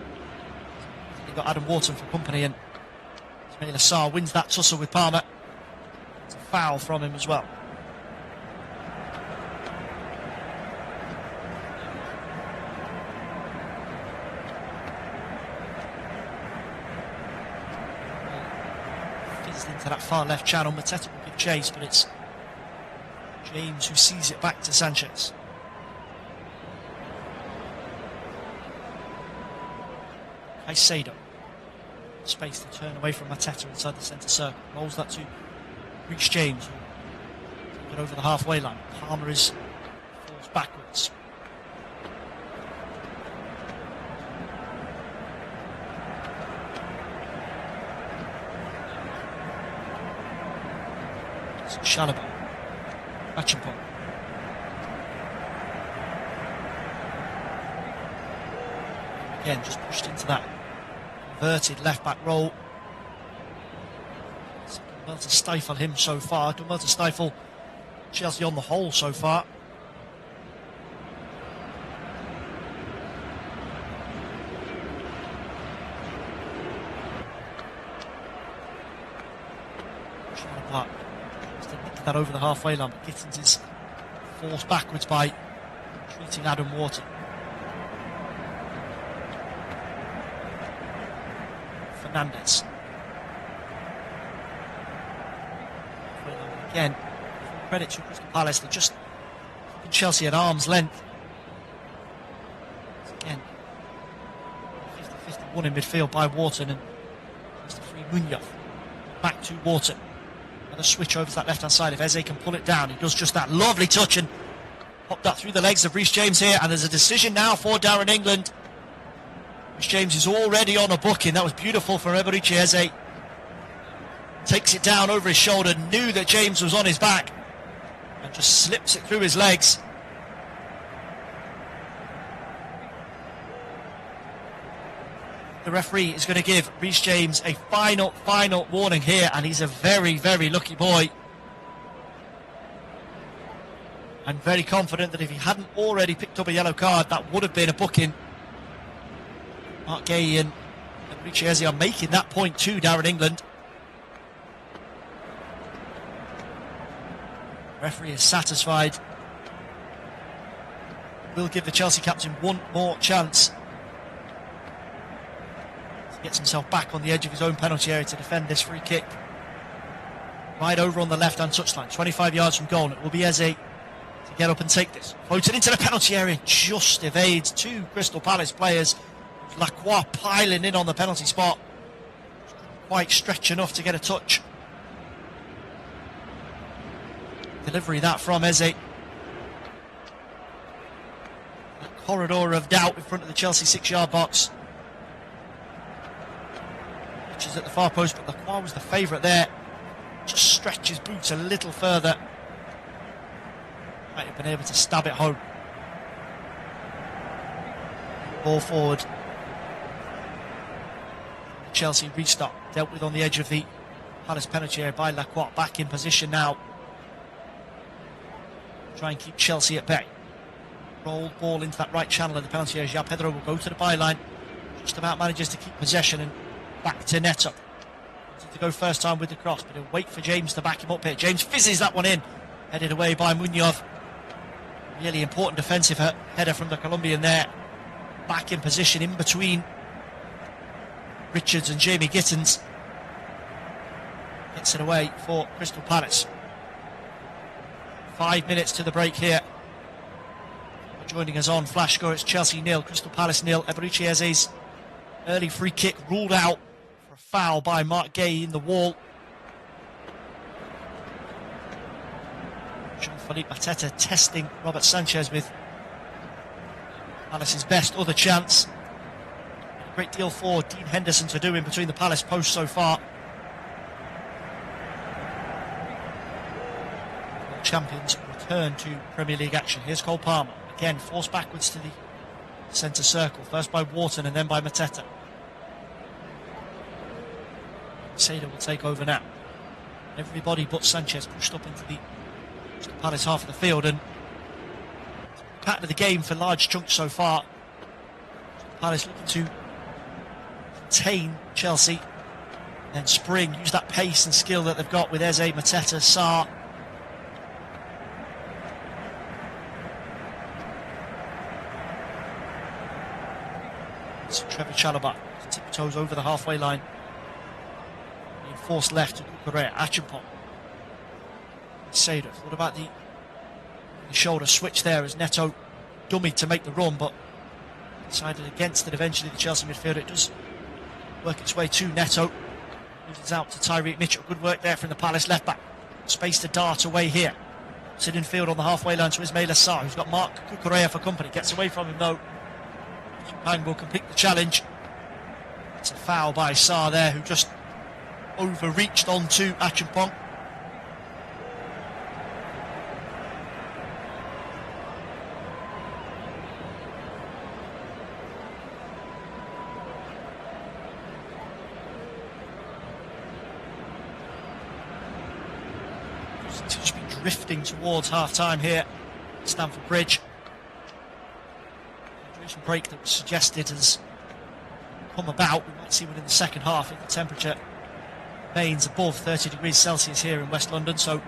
They've got Adam Wharton for company, and Ismail Assar wins that tussle with Palmer. It's a foul from him as well. Into that far left channel. Mateta will give chase, but it's James who sees it back to Sanchez. Caicedo, space to turn away from Mateta inside the centre circle, rolls that to Reece James, who take it over the halfway line. Palmer falls backwards. Chalobah, Achenko. Again, just pushed into that inverted left-back role. It's done well to stifle him so far. Done well to stifle Chelsea on the whole so far. Chalobah. That over the halfway line, but Gittins is forced backwards by treating Adam Wharton. Fernandez. Again, credit to Crystal Palace, they're just keeping Chelsea at arm's length. Again, 50-51 in midfield by Wharton, and Mr. Free Munoz back to Wharton. Another switch over to that left-hand side. If Eze can pull it down, he does just that. Lovely touch, and popped that through the legs of Reece James here. And there's a decision now for Darren England. Reece James is already on a booking. That was beautiful for Eberici Eze. Takes it down over his shoulder, knew that James was on his back, and just slips it through his legs. the referee is going to give Reece James a final warning here, and he's a very, very lucky boy. I'm very confident that if he hadn't already picked up a yellow card, that would have been a booking. Mark Gay and Richie Eze are making that point too, Darren England. Referee is satisfied. Will give the Chelsea captain one more chance. He gets himself back on the edge of his own penalty area to defend this free kick. Right over on the left-hand touchline, 25 yards from goal. It will be Eze to get up and take this. Floated into the penalty area, just evades two Crystal Palace players. Lacroix piling in on the penalty spot. Quite stretch enough to get a touch. Delivery that from Eze. A corridor of doubt in front of the Chelsea 6-yard box. Which is at the far post, but Lacroix was the favourite there. Just stretch his boots a little further. Might have been able to stab it home. Ball forward. Chelsea restart, dealt with on the edge of the Palace penalty area by Lacroix. Back in position now. Try and keep Chelsea at bay. Rolled ball into that right channel of the penalty area. João Pedro will go to the byline. Just about manages to keep possession, and back to Neto. Wanted to go first time with the cross, but he'll wait for James to back him up here. James fizzes that one in. Headed away by Munoz. Really important defensive header from the Colombian there. Back in position in between Richards and Jamie Gittins. Gets it away for Crystal Palace. 5 minutes to the break here. Joining us on Flash Score, it's Chelsea 0, Crystal Palace 0. Eberechi Eze's early free kick ruled out for a foul by Mark Gay in the wall. Jean-Philippe Mateta testing Robert Sanchez with Palace's best other chance. A great deal for Dean Henderson to do in between the Palace posts so far. Champions return to Premier League action. Here's Cole Palmer, again forced backwards to the centre circle, first by Wharton and then by Mateta. Seda will take over now. Everybody but Sanchez pushed up into the Palace half of the field, and pattern of the game for large chunks so far. Palace looking to contain Chelsea, then spring, use that pace and skill that they've got with Eze, Mateta, Sarr. So Trevor Chalobah tiptoes over the halfway line. Being forced left to Cucurella. Achimpong. Seda. What about the shoulder switch there as Neto dummied to make the run, but decided against it eventually, the Chelsea midfielder. It does work its way to Neto. Moves out to Tyreek Mitchell. Good work there from the Palace left back. Space to dart away here. Sitting field on the halfway line to Ismaila Sarr, who's got Mark Cucurella for company. Gets away from him though. Pang will complete the challenge. It's a foul by Sarr there, who just overreached onto Achimpong. Just been drifting towards half-time here at Stamford Bridge. Break that was suggested has come about. We might see one in the second half if the temperature remains above 30 degrees Celsius here in West London, so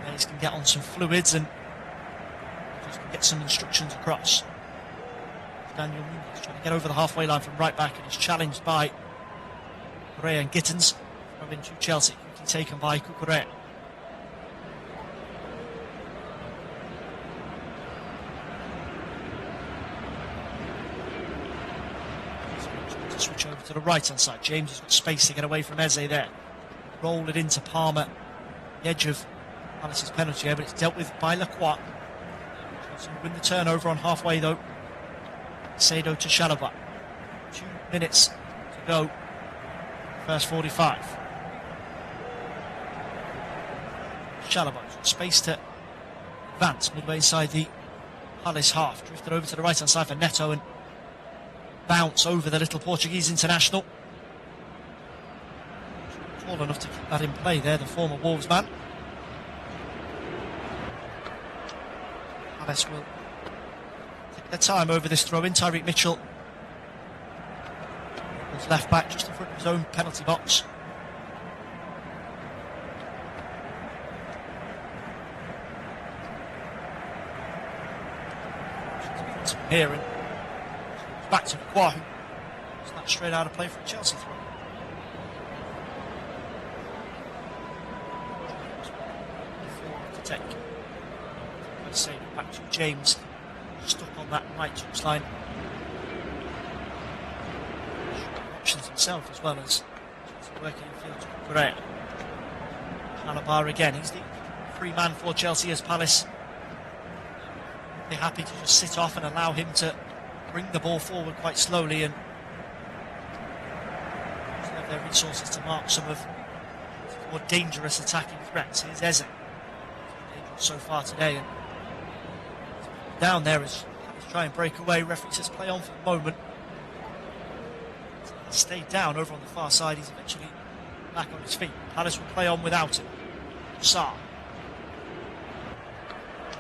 players can get on some fluids and just get some instructions across. Daniel Mundo trying to get over the halfway line from right back, and is challenged by Cucurella and Gittins. Throw into Chelsea, quickly taken by Cucurella. Switch over to the right hand side. James has got space to get away from Eze there. Roll it into Palmer, the edge of Palace's penalty area, but it's dealt with by Lacroix. So win the turnover on halfway though. Seda to Chalobah. 2 minutes to go. First 45. Chalobah, space to advance midway inside the Palace half. Drifted over to the right hand side for Neto, and bounce over the little Portuguese international. Tall enough to keep that in play there, the former Wolves man. Palace will take their time over this throw in. Tyreek Mitchell was left back just in front of his own penalty box. Here and back to Kwahu. Snatched straight out of play for a Chelsea throw. To take. Let's say back to James, stuck on that right touchline. Options himself as well as working in field to Correa. Malabar again. He's the free man for Chelsea as Palace. They're happy to just sit off and allow him to bring the ball forward quite slowly and have their resources to mark some of the more dangerous attacking threats. Here's Eze. Dangerous so far today. And down there as he's trying to break away. Referee says play on for the moment. He's stayed down over on the far side. He's eventually back on his feet. Palace will play on without him. Sarr.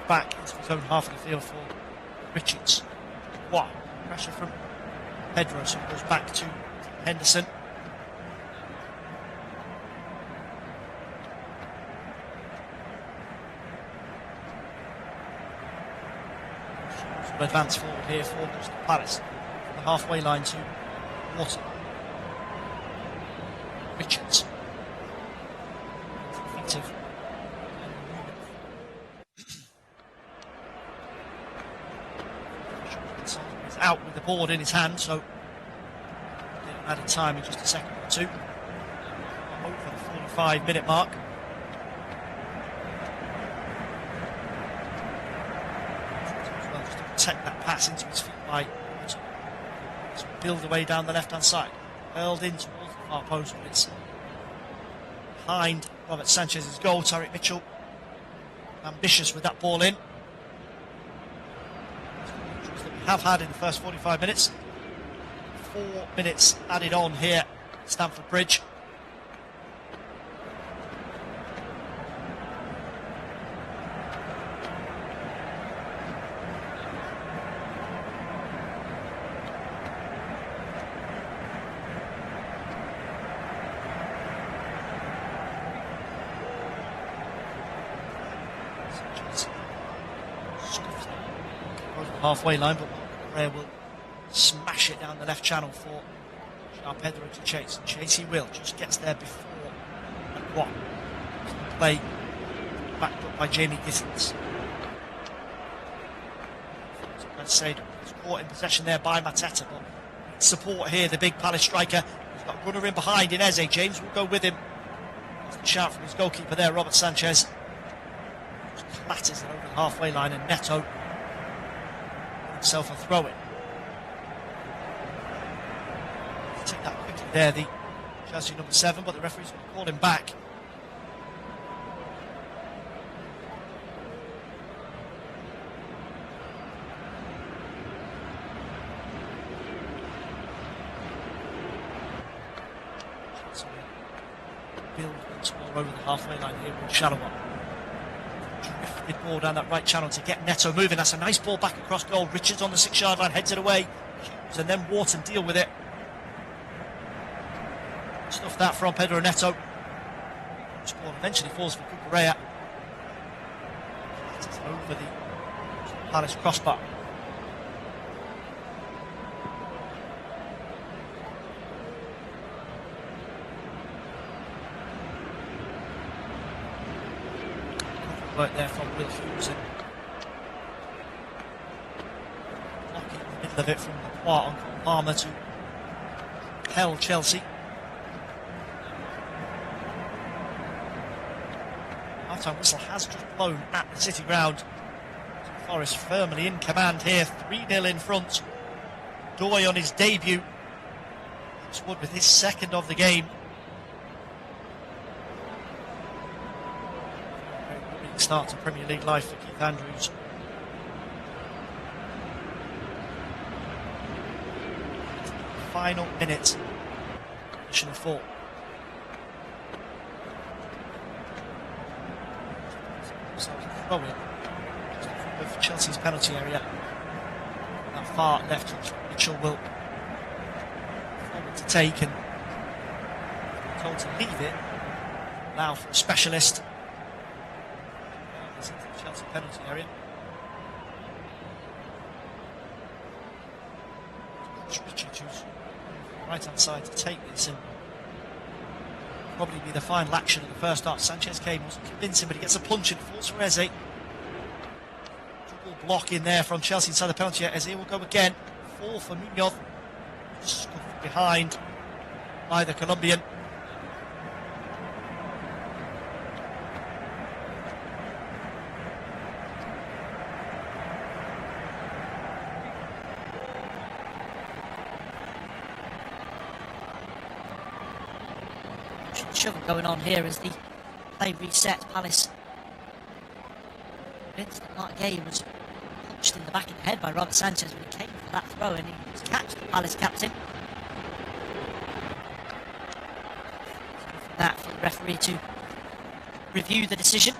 Back into his own half of the field for Richards. Wow. Pressure from Pedro, so it goes back to Henderson. Some advance forward here for Crystal Palace. From the halfway line to Water. Richards. Feet of out with the board in his hand, so added time in just a second or two. Over the 45-minute mark. Well, just to protect that pass into his feet by build away down the left-hand side. Hurled in towards the far post, but it's behind Robert Sanchez's goal. Tyreek Mitchell ambitious with that ball in. Have had in the first 45 minutes. 4 minutes added on here at Stamford Bridge. Over the halfway line, but Correa will smash it down the left channel for Pedro to chase. Chase he will, just gets there before what? Play backed up by Jamie Gittins. He's caught in possession there by Mateta, but support here, the big Palace striker. He's got a runner in behind in Eze. James will go with him. That's the shout from his goalkeeper there, Robert Sanchez. Just clatters it over the halfway line, and Neto himself a throw-in. Take that quickly there, the Chelsea number 7, but the referee's going to call him back. So build once more over the halfway line here with Shallower. Drifted ball down that right channel to get Neto moving. That's a nice ball back across goal. Richards on the 6-yard line, heads it away. Hughes and then Wharton deal with it. Stuff that from Pedro Neto. This ball eventually falls for Cucurella. It's over the Palace crossbar. Work there from Will Hughes and blocking in the middle of it from the on Palmer to hell Chelsea. Half-time whistle has just blown at the City ground. Forest firmly in command here, 3-0 in front. Doy on his debut. Wood with his second of the game. Start to Premier League life for Keith Andrews. final minute. Additional 4. Throw in of Chelsea's penalty area. That far left, Mitchell will forward to take and told to leave it. Now for a specialist. It's into the Chelsea penalty area. Richard, who's on the right hand side to take this and probably be the final action of the first half. Sanchez came, wasn't convincing, but he gets a punch and falls for Eze. Double block in there from Chelsea inside the penalty area. Eze will go again. 4 for Mundo. Scuffed behind by the Colombian. Shuffle going on here as the play resets. Palace convinced that Mark Gay was punched in the back of the head by Robert Sanchez when he came for that throw, and he was catched the Palace captain. For that, for the referee to review the decision.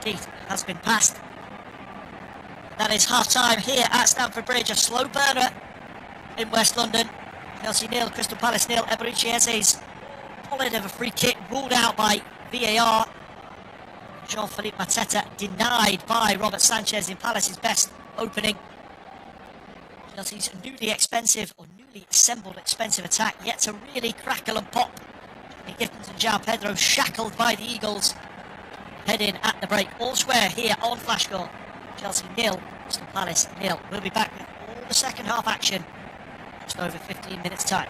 Gate has been passed. That is half time here at Stamford Bridge. A slow burner in West London. Chelsea nil, Crystal Palace nil. Eberici Eze's bullet of a free kick ruled out by VAR. Jean-Philippe Mateta denied by Robert Sanchez in Palace's best opening. Chelsea's newly assembled expensive attack yet to really crackle and pop. And Gittins and João Pedro shackled by the Eagles. Head in at the break. All square here on Flash Score. Chelsea nil, Crystal Palace nil. We'll be back with all the second half action just over 15 minutes time.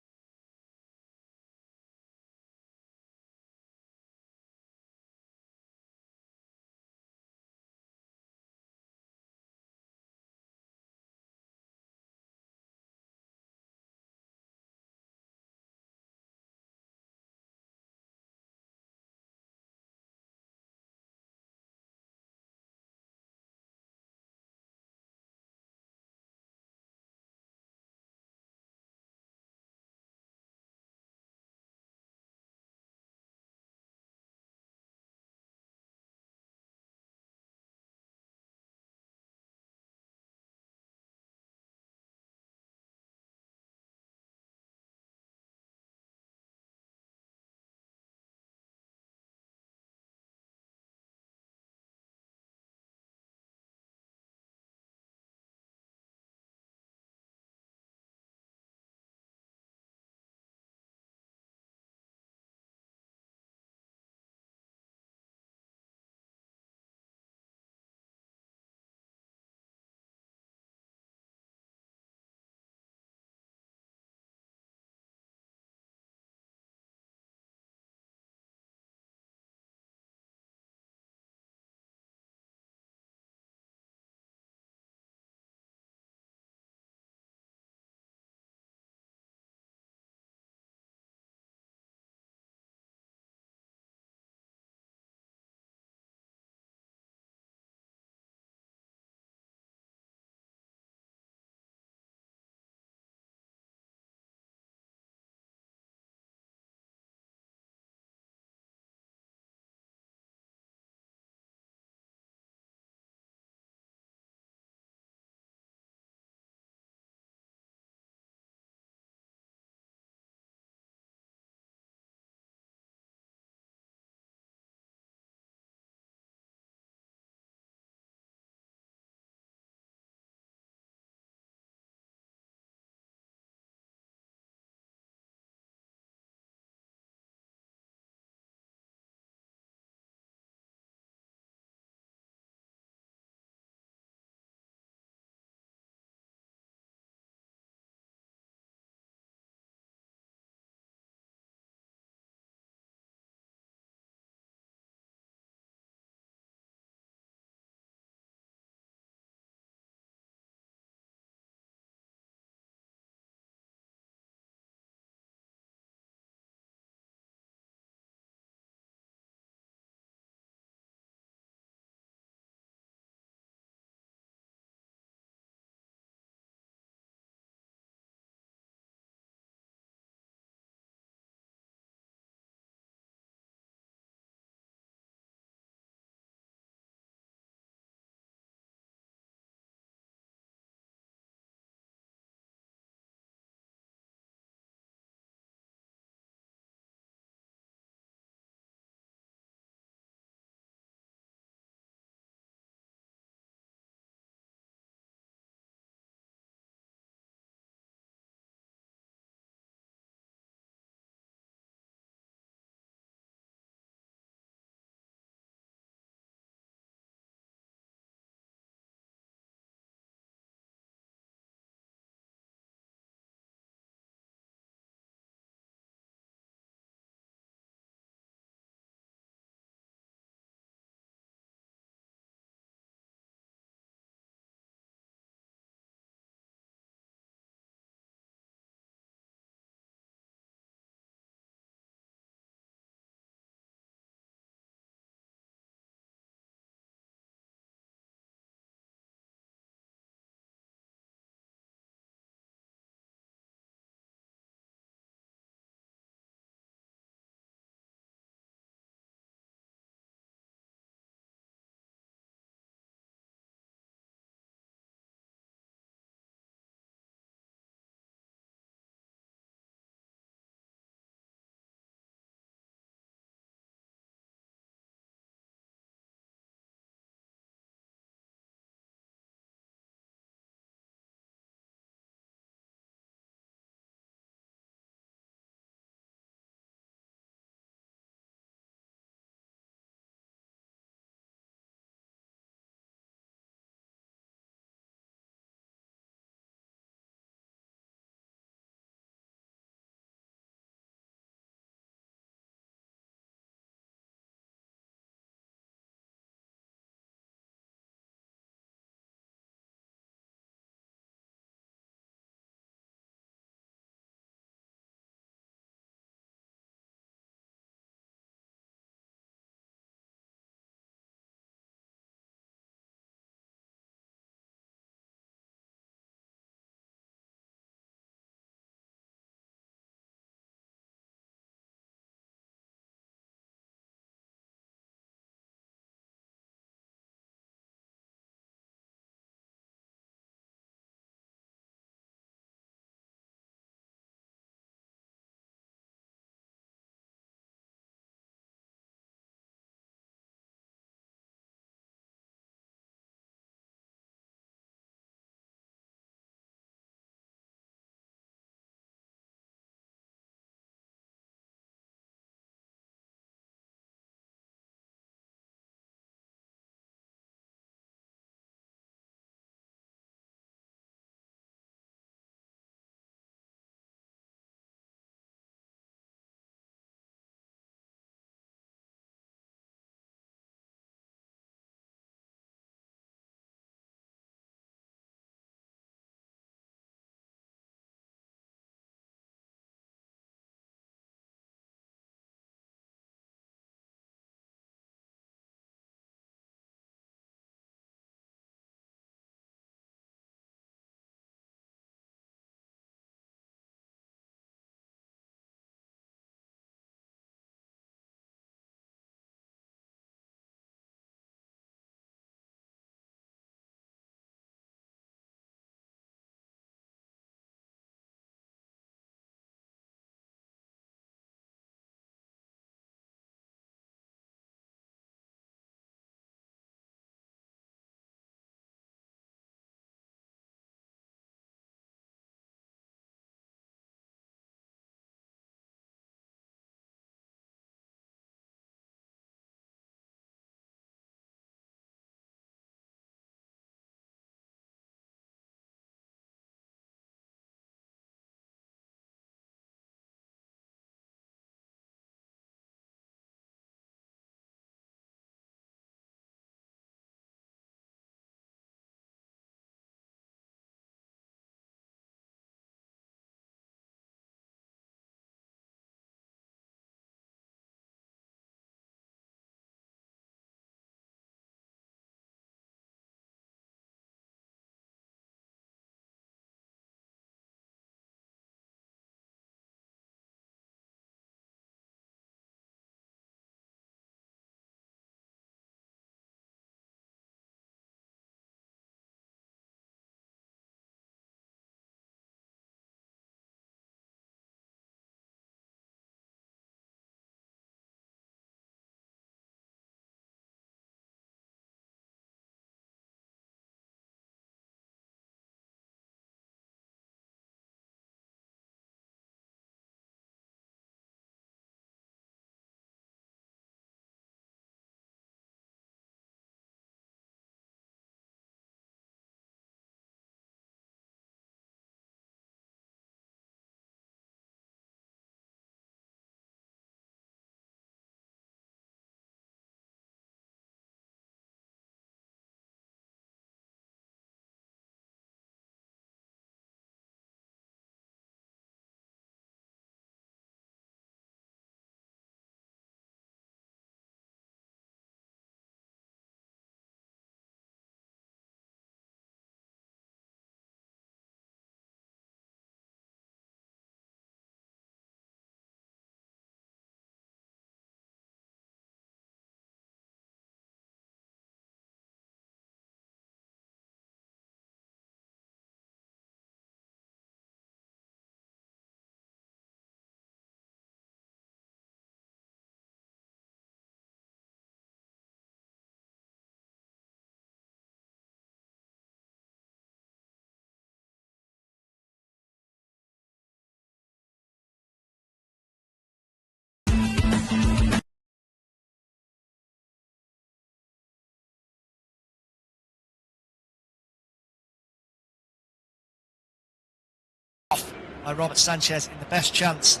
off by Robert Sanchez in the best chance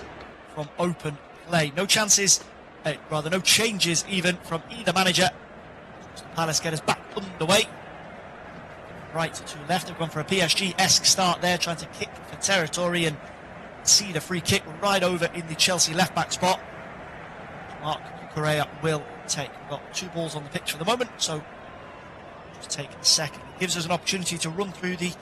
from open play. No chances, no changes even from either manager. Palace get us back underway. Right to left, they've gone for a PSG-esque start there, trying to kick for territory and see the free kick right over in the Chelsea left-back spot. Mark Correa will take. We've got 2 balls on the pitch for the moment, so just take a second. It gives us an opportunity to run through the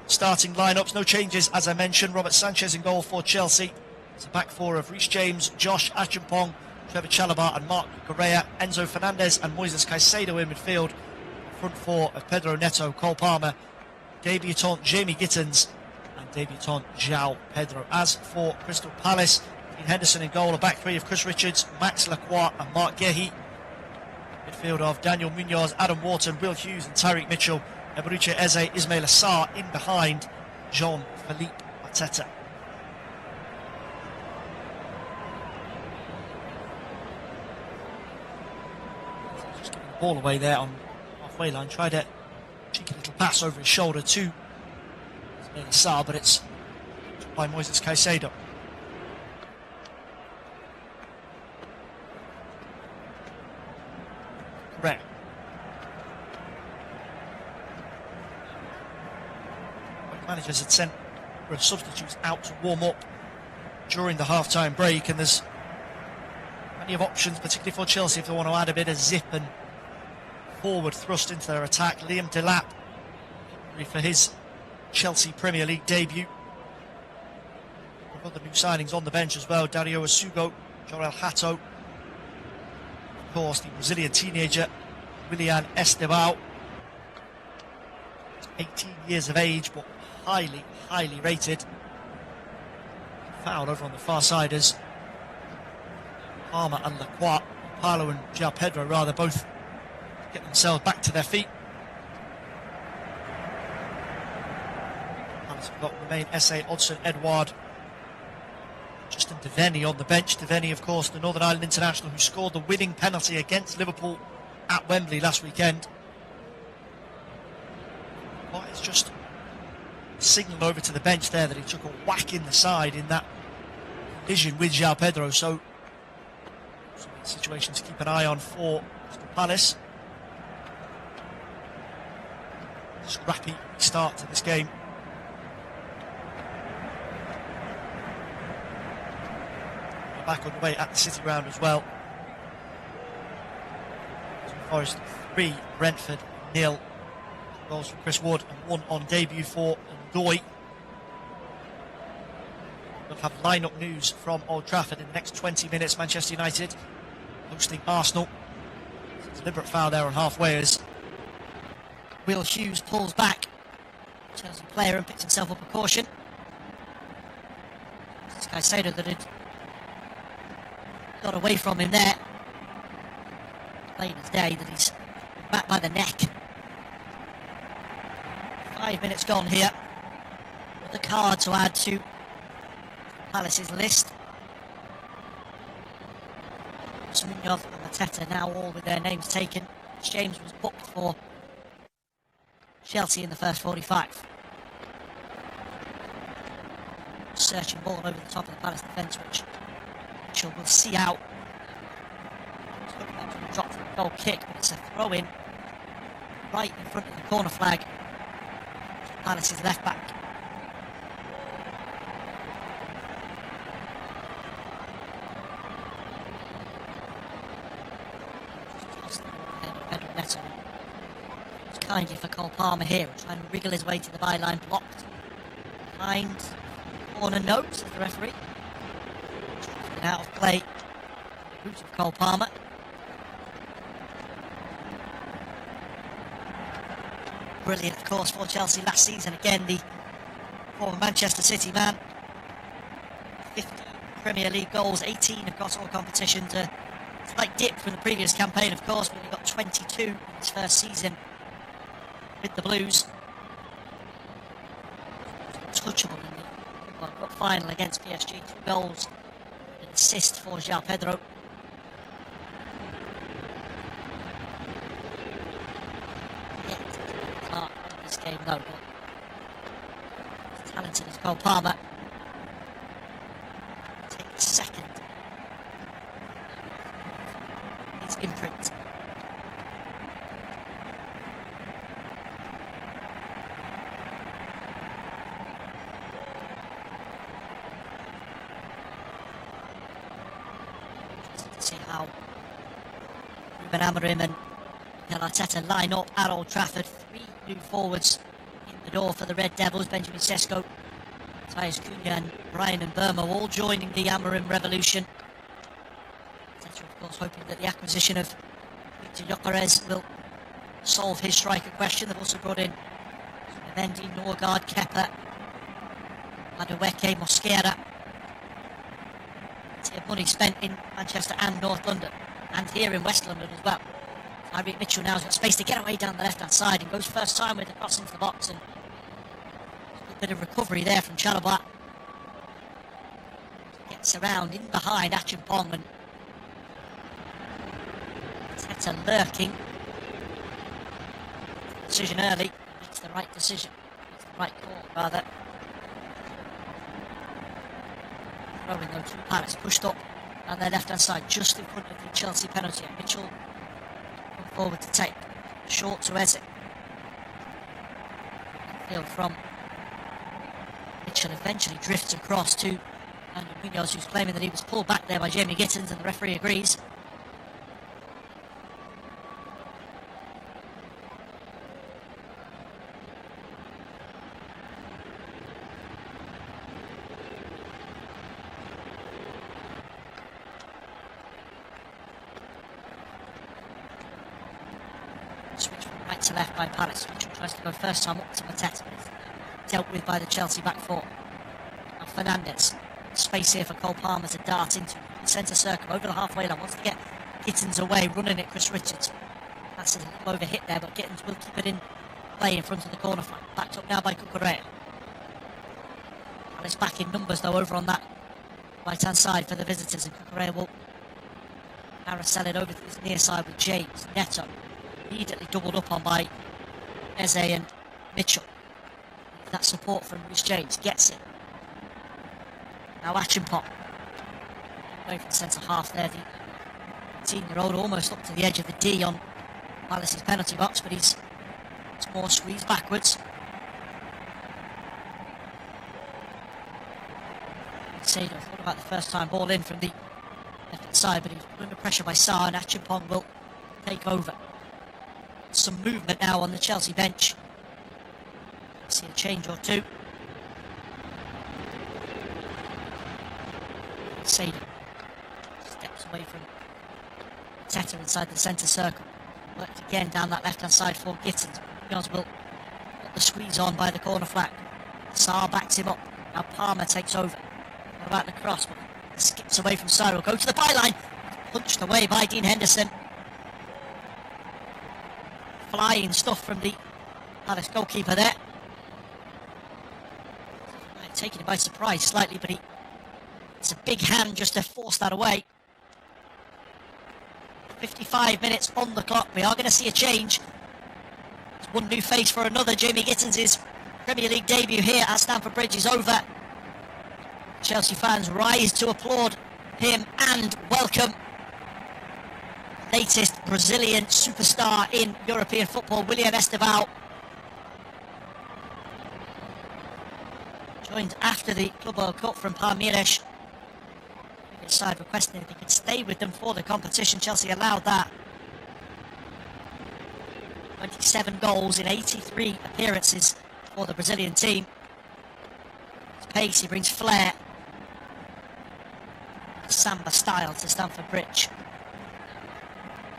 starting lineups. No changes, as I mentioned. Robert Sanchez in goal for Chelsea. It's a back 4 of Reece James, Josh Achampong, Trevor Chalobah and Mark Correa, Enzo Fernandez and Moises Caicedo in midfield. Front 4 of Pedro Neto, Cole Palmer, debutant Jamie Gittins and debutant João Pedro. As for Crystal Palace, Dean Henderson in goal, a back 3 of Chris Richards, Max Lacroix and Mark Gehi. Midfield of Daniel Munoz, Adam Wharton, Will Hughes and Tyreek Mitchell. Eberiche Eze, Ismail Assar in behind Jean-Philippe Mateta. Just getting the ball away there on halfway line. Tried a cheeky little pass over his shoulder to Ismail Assar, but it's by Moises Caicedo. Correct. Managers had sent substitutes out to warm up during the half-time break, and there's plenty of options, particularly for Chelsea, if they want to add a bit of zip and forward thrust into their attack. Liam Delap for his Chelsea Premier League debut. Other new signings on the bench as well. Dario Asugo, Jorel Hato, of course the Brazilian teenager Willian Estevao, 18 years of age but highly rated. Foul over on the far side as Palmer and Lacroix, Paulo and João Pedro rather, both get themselves back to their feet. Palace have got Romain Esse, Odsonne Edouard, Justin Devenny on the bench. Devenny, of course, the Northern Ireland international who scored the winning penalty against Liverpool at Wembley last weekend. Well, it's just signalled over to the bench there that he took a whack in the side in that collision with João Pedro, so a situation to keep an eye on for Crystal Palace. Scrappy start to this game. Back on the way at the City Ground as well. Forest 3, Brentford 0. Goals from Chris Wood and 1 on debut for Ndoye. We'll have lineup news from Old Trafford in the next 20 minutes. Manchester United hosting Arsenal. It's a deliberate foul there on halfway as Will Hughes pulls back. Chelsea player and picks himself up a caution. This Caicedo that had got away from him there. Plain as day that he's back by the neck. 5 minutes gone here. With the card to add to Palace's list. Munoz and Mateta now all with their names taken. James was booked for Chelsea in the first 45. Searching ball over the top of the Palace defence, which Mitchell will see out. Dropped the goal kick, but it's a throw-in right in front of the corner flag. Palace's left back. Pedro Neto. It's kindly for Cole Palmer here, trying to wriggle his way to the byline, blocked. Behind corner note, says the referee. Out of play. Boot of Cole Palmer. Brilliant, of course, for Chelsea last season. Again, the former Manchester City man. 50 Premier League goals, 18 across all competitions. A slight dip from the previous campaign, of course, but he got 22 in his first season with the Blues. Untouchable in the World Cup final against PSG. 2 goals, an assist for João Pedro. This game though, but talented as Cole Palmer. Take a second. His imprint. See how Ruben Amorim and Mikel Arteta line up at Old Trafford. 3 new forwards in the door for the Red Devils. Benjamin Sesko, Matthias Cunha and Brian and Burma all joining the Amorim revolution. Arteta, of course, hoping that the acquisition of Victor Gyökeres will solve his striker question. They've also brought in Mendy, Norgard, Kepa, Madueke, Mosquera. Money spent in Manchester and North London, and here in West London as well. Tyreek Mitchell now has got space to get away down the left-hand side and goes first time with the cross into the box, and a bit of recovery there from Chalobah. Gets around in behind Achimpong, and Teta lurking. Decision early, makes the right decision, makes the right call rather. Throwing though to Paris, pushed up on their left hand side, just in front of the Chelsea penalty. And Mitchell come forward to take. Short to Eze. Field from Mitchell eventually drifts across to Andrew Munoz, who's claiming that he was pulled back there by Jamie Gittins, and the referee agrees. Switch from right to left by Palace. Mitchell tries to go first time up to Mateta, but it's dealt with by the Chelsea back four. Now Fernandez. Space here for Cole Palmer to dart into the centre circle over the halfway line. Wants to get Gittins away, running it Chris Richards. That's a little over hit there, but Gittins will keep it in play in front of the corner flag. Backed up now by Cucurella. Palace back in numbers though over on that right hand side for the visitors, and Cucurella will carousel it over to his near side with James. Neto immediately doubled up on by Eze and Mitchell. That support from Rhys James gets it. Now Achimpong away from the centre half there. The 18-year-old almost up to the edge of the D on Palace's penalty box, but it's more squeezed backwards. Sado thought about the first time ball in from the left side, but he was put under pressure by Sarr, and Achimpong will take over. Some movement now on the Chelsea bench. See a change or two. Sado steps away from Teta inside the centre circle. Worked again down that left hand side for Gittins. Munoz will put the squeeze on by the corner flag. Sarr backs him up. Now Palmer takes over. What about the cross? But skips away from Sarr. Will go to the byline. Punched away by Dean Henderson. Flying stuff from the Palace goalkeeper there. Taking it by surprise slightly, but it's a big hand just to force that away. 55 minutes on the clock. We are going to see a change. There's one new face for another. Jamie Gittins' Premier League debut here at Stamford Bridge is over. Chelsea fans rise to applaud him and welcome latest Brazilian superstar in European football, William Esteval. Joined after the Club World Cup from Palmeiras. The side requesting if he could stay with them for the competition. Chelsea allowed that. 27 goals in 83 appearances for the Brazilian team. His pace, he brings flair. Samba style to Stamford Bridge.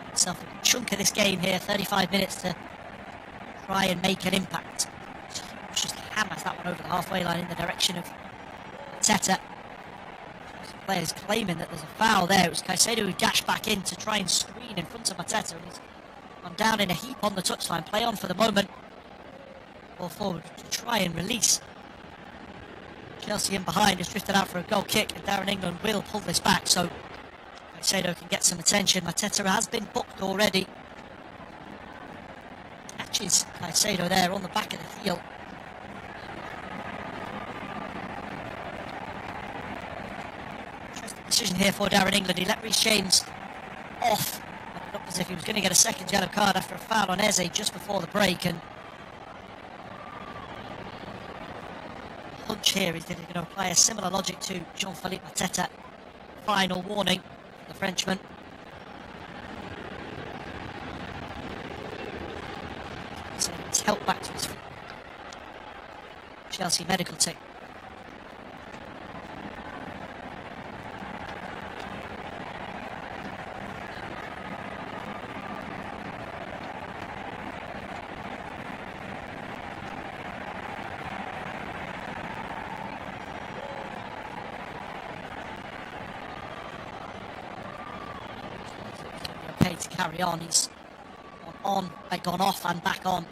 Himself a chunk of this game here, 35 minutes to try and make an impact. Just hammers that one over the halfway line in the direction of Teta. Players claiming that there's a foul there. It was Caicedo who dashed back in to try and screen in front of Mateta, and he's gone down in a heap on the touchline. Play on for the moment. Ball forward to try and release. Chelsea in behind has drifted out for a goal kick, and Darren England will pull this back, so Caicedo can get some attention. Mateta has been booked already. Catches Caicedo there on the back of the heel. decision here for Darren England. He let Reece James off. It looked as if he was going to get a second yellow card after a foul on Eze just before the break. And hunch here is that he's going to apply a similar logic to Jean-Philippe Mateta. Final warning for the Frenchman. So he's helped back to his feet. Chelsea medical team. To carry on, he's gone off and back on.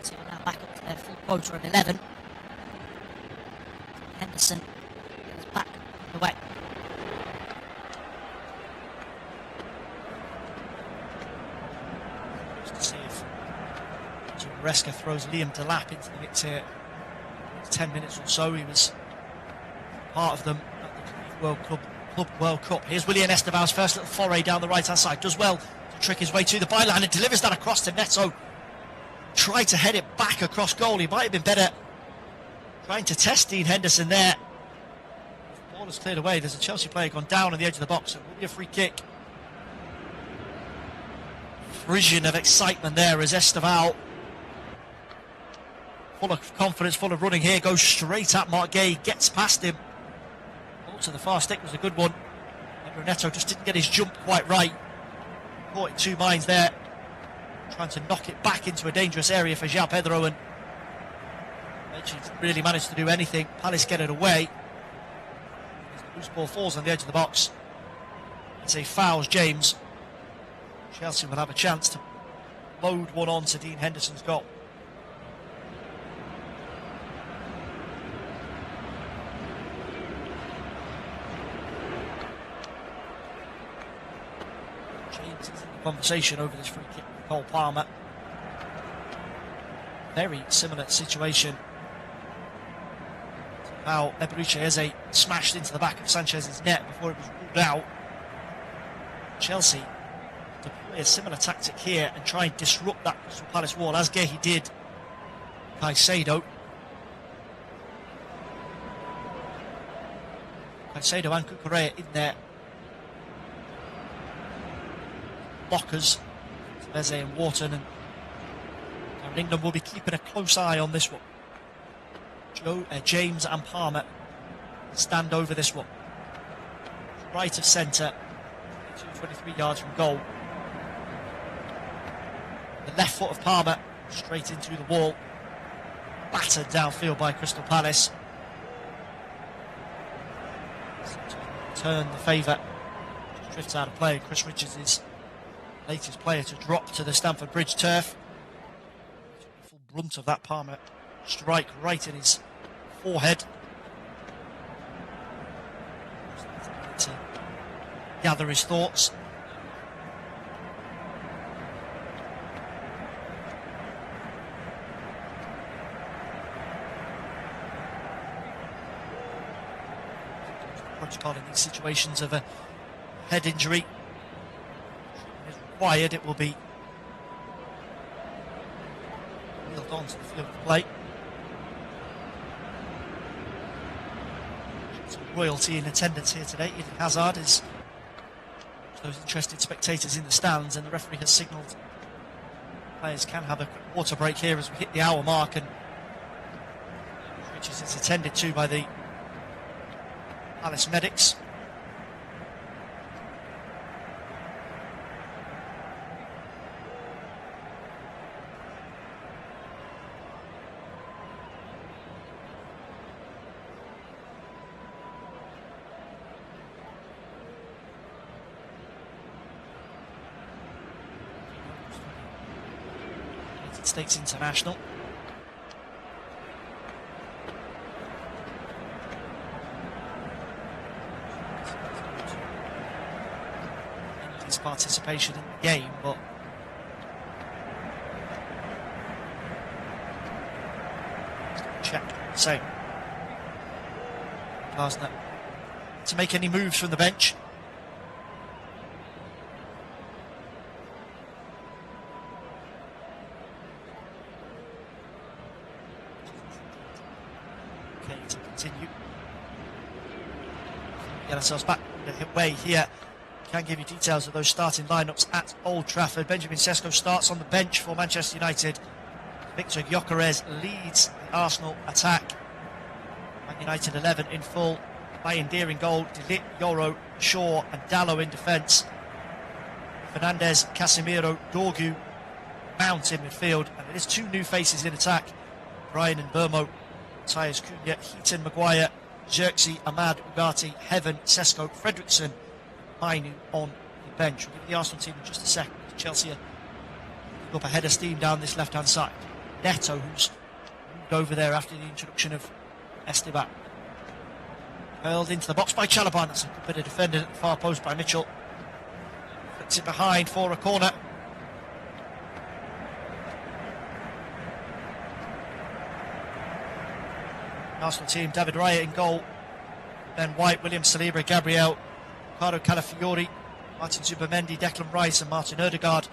So we're now back up to their full quota of 11. Henderson is back the way. Just to see if Maresca throws Liam Delap into the mix here. 10 minutes or so, he was part of them at the Club World Cup. Here's Willian Esteban's first little foray down the right hand side. Does well to trick his way to the byline and delivers that across to Neto. Tried to head it back across goal. He might have been better trying to test Dean Henderson there. The ball is cleared away. There's a Chelsea player gone down on the edge of the box. It will be a free kick. Frisson of excitement there as Esteban, full of confidence, full of running here, goes straight at Mark Gay, gets past him. To the far stick was a good one. And Neto just didn't get his jump quite right. Caught in two minds there, trying to knock it back into a dangerous area for João Pedro, and eventually didn't really manage to do anything. Palace get it away. The loose ball falls on the edge of the box. It's a fouls James. Chelsea will have a chance to load one on to Dean Henderson's goal. Conversation over this free kick with Cole Palmer. Very similar situation to how Eberechi Eze smashed into the back of Sanchez's net before it was ruled out. Chelsea deploy a similar tactic here and try and disrupt that Crystal Palace wall, as Gehi did Caicedo. Caicedo and Cucurella in there. Blockers, Eze and Wharton, and England will be keeping a close eye on this one. James and Palmer stand over this one. Right of centre, 23 yards from goal. The left foot of Palmer straight into the wall, battered downfield by Crystal Palace. Turn the favour, just drifts out of play. Chris Richards is latest player to drop to the Stamford Bridge turf. Full brunt of that Palmer strike right in his forehead. To gather his thoughts. Protocol in these situations of a head injury is required. It will be wheeled onto the field of play. Some royalty in attendance here today. Eden Hazard is those interested spectators in the stands, and the referee has signalled players can have a quick water break here as we hit the hour mark, and which is attended to by the Palace medics. United States international. His participation in the game, but check. So Glasner to make any moves from the bench. Okay, to continue. Get ourselves back the way here. Can give you details of those starting lineups at Old Trafford. Benjamin Sesko starts on the bench for Manchester United. Victor Gyökeres leads the Arsenal attack. Man United 11 in full. Bayindir in goal, De Ligt, Yoro, Shaw and Dalot in defence. Fernandes, Casemiro, Dorgu, Mount in midfield. And it is 2 new faces in attack. Brian and Burmo, Matthias Cunha, Heaton, Maguire, Xerxes, Ahmad, Ugarte, Heaven, Sesko, Fredrickson, Mainu on the bench. We'll give the Arsenal team in just a second. Chelsea are up ahead of steam down this left-hand side. Neto, who's moved over there after the introduction of Esteban. Hurled into the box by Chalobah. That's a good bit of defending at the far post by Mitchell. Flicks it behind for a corner. Arsenal team, David Raya in goal. Ben White, William Saliba, Gabriel, Ricardo Calafiori, Martin Zubimendi, Declan Rice and Martin Odegaard,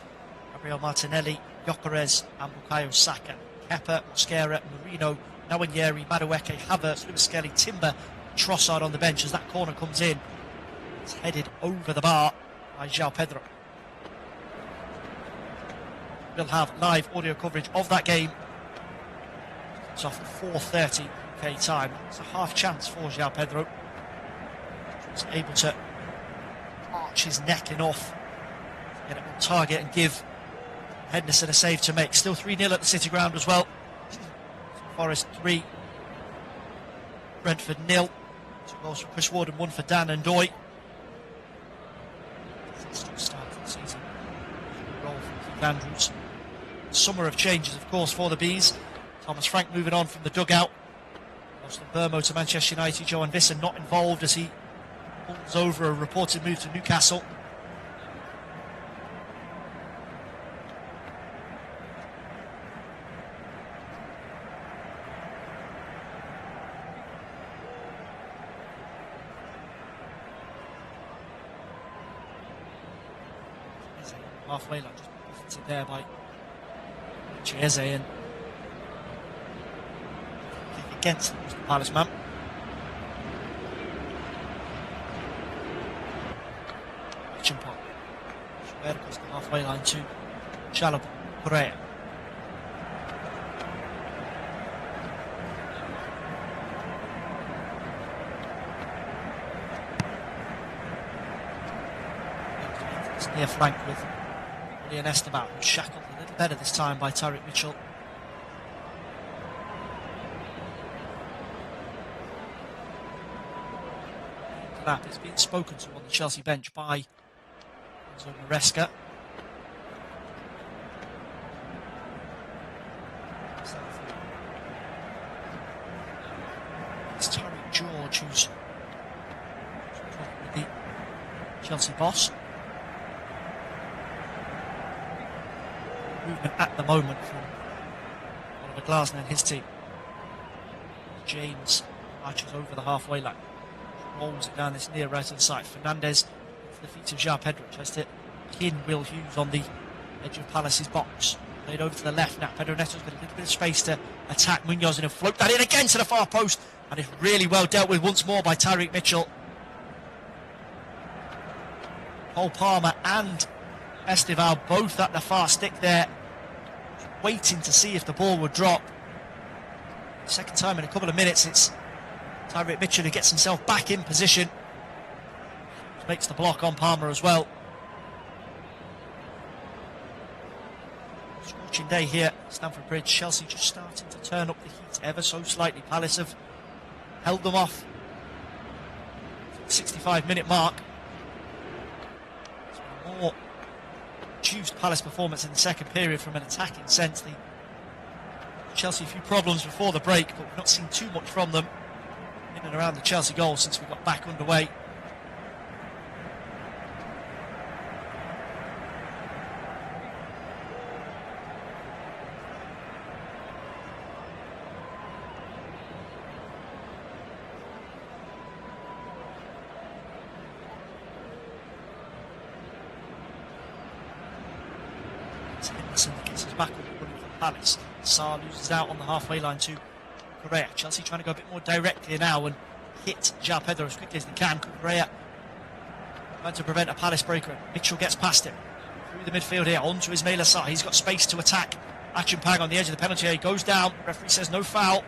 Gabriel Martinelli, Gyökeres and Bukayo Saka, Kepa, Mosquera, Marino, Nawanyeri, Madueke, Havertz, Lewis Skelly, Timber, Trossard on the bench as that corner comes in. It's headed over the bar by João Pedro. We'll have live audio coverage of that game. It's off at 4:30 UK time. It's a half chance for João Pedro. He's able to arch his neck enough to get it on target and give Henderson a save to make. Still 3-0 at the City Ground as well. Forest 3, Brentford 0. 2 goals for Chris Ward and 1 for Dan and Doy. Start of the season. Roll from Keith Andrews. Summer of changes, of course, for the Bees. Thomas Frank moving on from the dugout. Austin Burmo to Manchester United. Johan Visser not involved as he pulls over a reported move to Newcastle. Halfway line, just buffeted there by Chiese and kick against the Palace man. Chimpon. Schwer across the halfway line to Chalobah, Correa. It's near flank with Julian Esteban, who's shackled a little better this time by Tyrick Mitchell. That is being spoken to on the Chelsea bench by Enzo Maresca. It's Tyrick George who's talking with the Chelsea boss. Movement at the moment from Oliver Glasner and his team. James marches over the halfway line, rolls it down this near right hand side. Fernandes to the feet of João Pedro, tries to pin Will Hughes on the edge of Palace's box. Played over to the left now. Pedro Neto's got a little bit of space to attack Munoz and he'll float that in again to the far post, and it's really well dealt with once more by Tyrick Mitchell. Cole Palmer and Esteval both at the far stick there, waiting to see if the ball would drop. Second time in a couple of minutes, it's Tyrick Mitchell who gets himself back in position. Makes the block on Palmer as well. Scorching day here at Stamford Bridge. Chelsea just starting to turn up the heat ever so slightly. Palace have held them off for the 65-minute mark. More juiced Palace performance in the second period from an attacking sense. The Chelsea a few problems before the break, but we've not seen too much from them in and around the Chelsea goal since we got back underway. gets his back up and running from Palace. Sarr loses out on the halfway line to Correa. Chelsea trying to go a bit more direct here now and hit João Pedro as quickly as they can. Correa trying to prevent a Palace breaker. Mitchell gets past him through the midfield here onto Ismail Assar. He's got space to attack Achimpang on the edge of the penalty area. He goes down. The referee says no foul.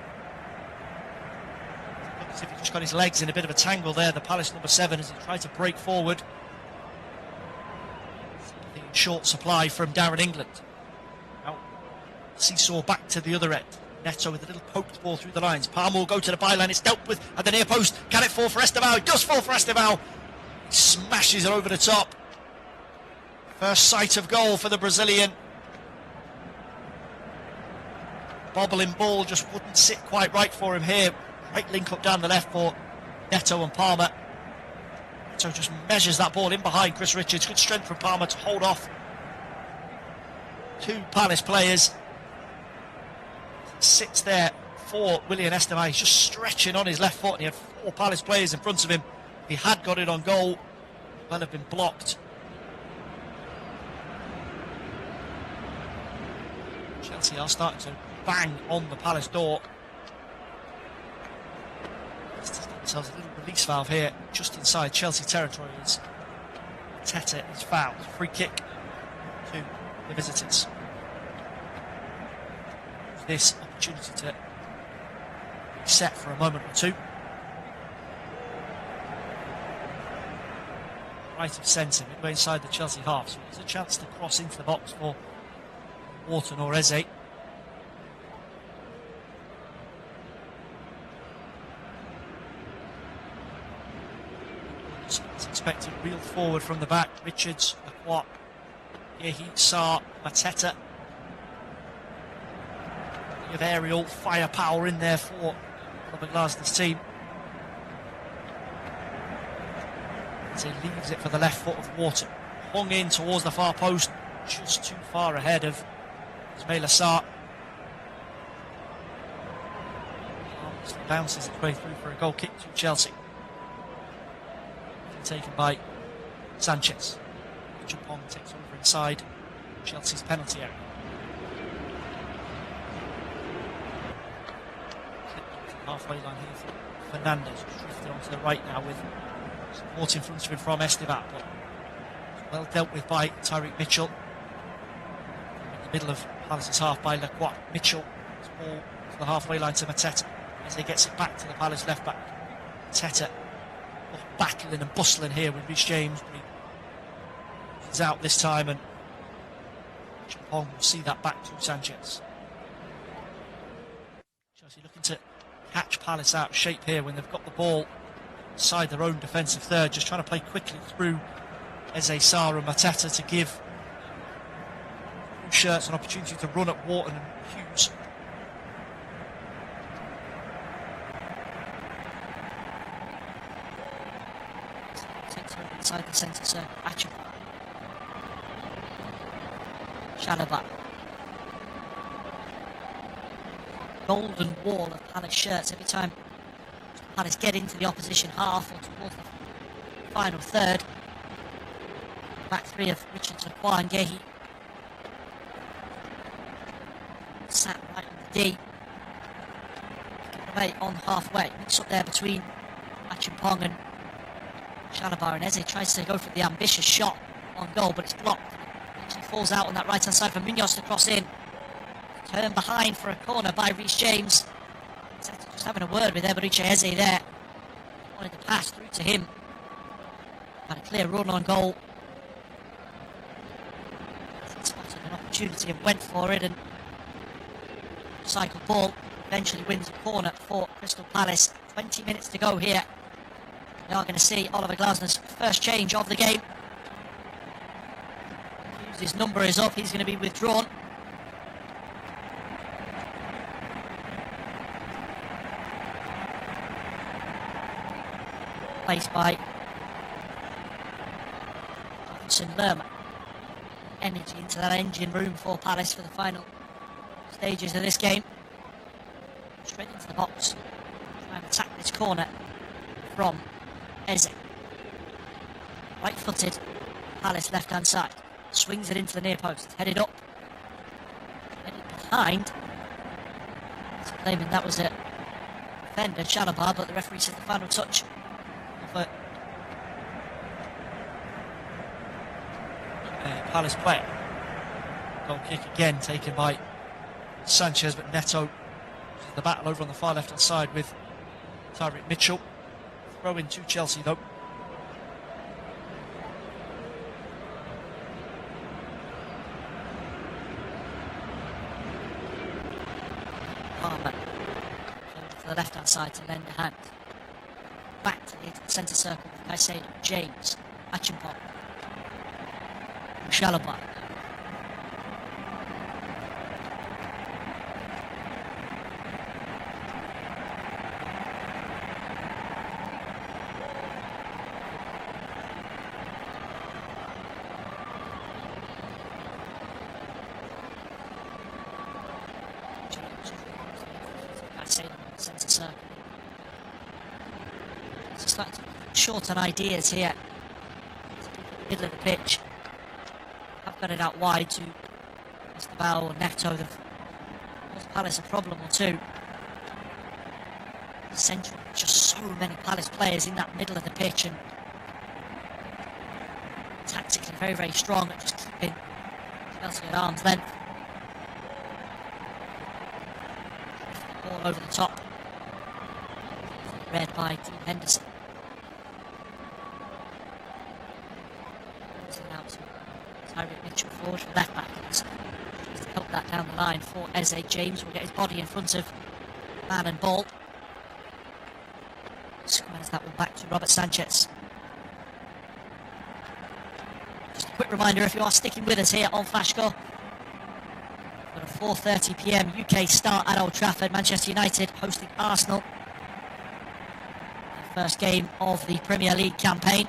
Looks as if he just got his legs in a bit of a tangle there. The Palace number 7 as he tried to break forward. Something in short supply from Darren England. Now seesaw back to the other end. Neto with a little poked ball through the lines. Palmer will go to the byline. It's dealt with at the near post. Can it fall for Estevao? It does fall for Estevao. He smashes it over the top. First sight of goal for the Brazilian. Bobbling ball just wouldn't sit quite right for him here. Great link up down the left for Neto and Palmer. Neto just measures that ball in behind Chris Richards. Good strength from Palmer to hold off 2 Palace players. Sits there for Willian Estevao. He's just stretching on his left foot, and he had 4 Palace players in front of him. If he had got it on goal, well have been blocked. Chelsea are starting to bang on the Palace door. Let's get themselves a little release valve here, just inside Chelsea territory. As Tete is fouled. Free kick to the visitors. This opportunity to reset for a moment or two. Right of centre, midway inside the Chelsea half, so there's a chance to cross into the box for Wharton or Eze. As expected, reeled forward from the back. Richards, Lacroix, Yehi, Sarr, Mateta. Of aerial firepower in there for Oliver Glasner's team. As he leaves it for the left foot of Wharton. Hung in towards the far post, just too far ahead of Ismail Assar. Bounces its way through for a goal kick to Chelsea. Taken by Sanchez. Chapong takes over inside Chelsea's penalty area. Halfway line here for Fernandes, drifted onto the right now with support in front of him from Estevao, but well dealt with by Tyreek Mitchell. In the middle of Palace's half by Lacroix. Mitchell, ball to the halfway line to Mateta as he gets it back to the Palace left back. Mateta battling and bustling here with Reece James, but he's out this time, and Chapong will see that back to Sanchez. Chelsea looking to catch Palace out of shape here when they've got the ball inside their own defensive third, just trying to play quickly through Eze, Sarr and Mateta to give Shirts an opportunity to run at Wharton and Hughes. Takes over inside the centre circle. Achimpang. Shadowback. Golden wall of Palace shirts every time Palace get into the opposition half or towards the final third. Back 3 of Richards, Lacroix and Gehi. Sat right on the D. Away on halfway. Mix up there between Achimpang and Shalabar, and Eze tries to go for the ambitious shot on goal, but it's blocked. Actually falls out on that right hand side for Munoz to cross in. Turn behind for a corner by Reece James. Just having a word with Eberiche Eze there. Wanted to pass through to him. Had a clear run on goal. Spotted an opportunity and went for it, and cycle ball eventually wins a corner for Crystal Palace. 20 minutes to go here. We are going to see Oliver Glasner's first change of the game. His number is up, he's going to be withdrawn. Placed by Jefferson Lerma. Energy into that engine room for Palace for the final stages of this game. Straight into the box. Trying to attack this corner from Eze. Right-footed, Palace left-hand side. Swings it into the near post. Headed up behind. He's claiming that was a defender, Shalabar, but the referee said the final touch of a Palace player. Goal kick again taken by Sanchez, but Neto the battle over on the far left-hand side with Tyreek Mitchell. Throw in to Chelsea though. Palmer to the left-hand side to lend a hand. Back to the centre circle with Caicedo, James, Achimpong, Shalabar. Centre circle. Just like short on ideas here. Middle of the pitch. I've got it out wide to Mr. Bow or Neto. There's Palace a problem or two. Central, just so many Palace players in that middle of the pitch and tactically very, very strong at just keeping Chelsea at arm's length. Ball over the top. Read by Dean Henderson. Now to Tyreek Mitchell forward for left back. To help that down the line for Eze. James will get his body in front of man and ball. Squares that one back to Robert Sanchez. Just a quick reminder, if you are sticking with us here on Flashcore, got a 4:30 PM UK start at Old Trafford. Manchester United hosting Arsenal. First game of the Premier League campaign.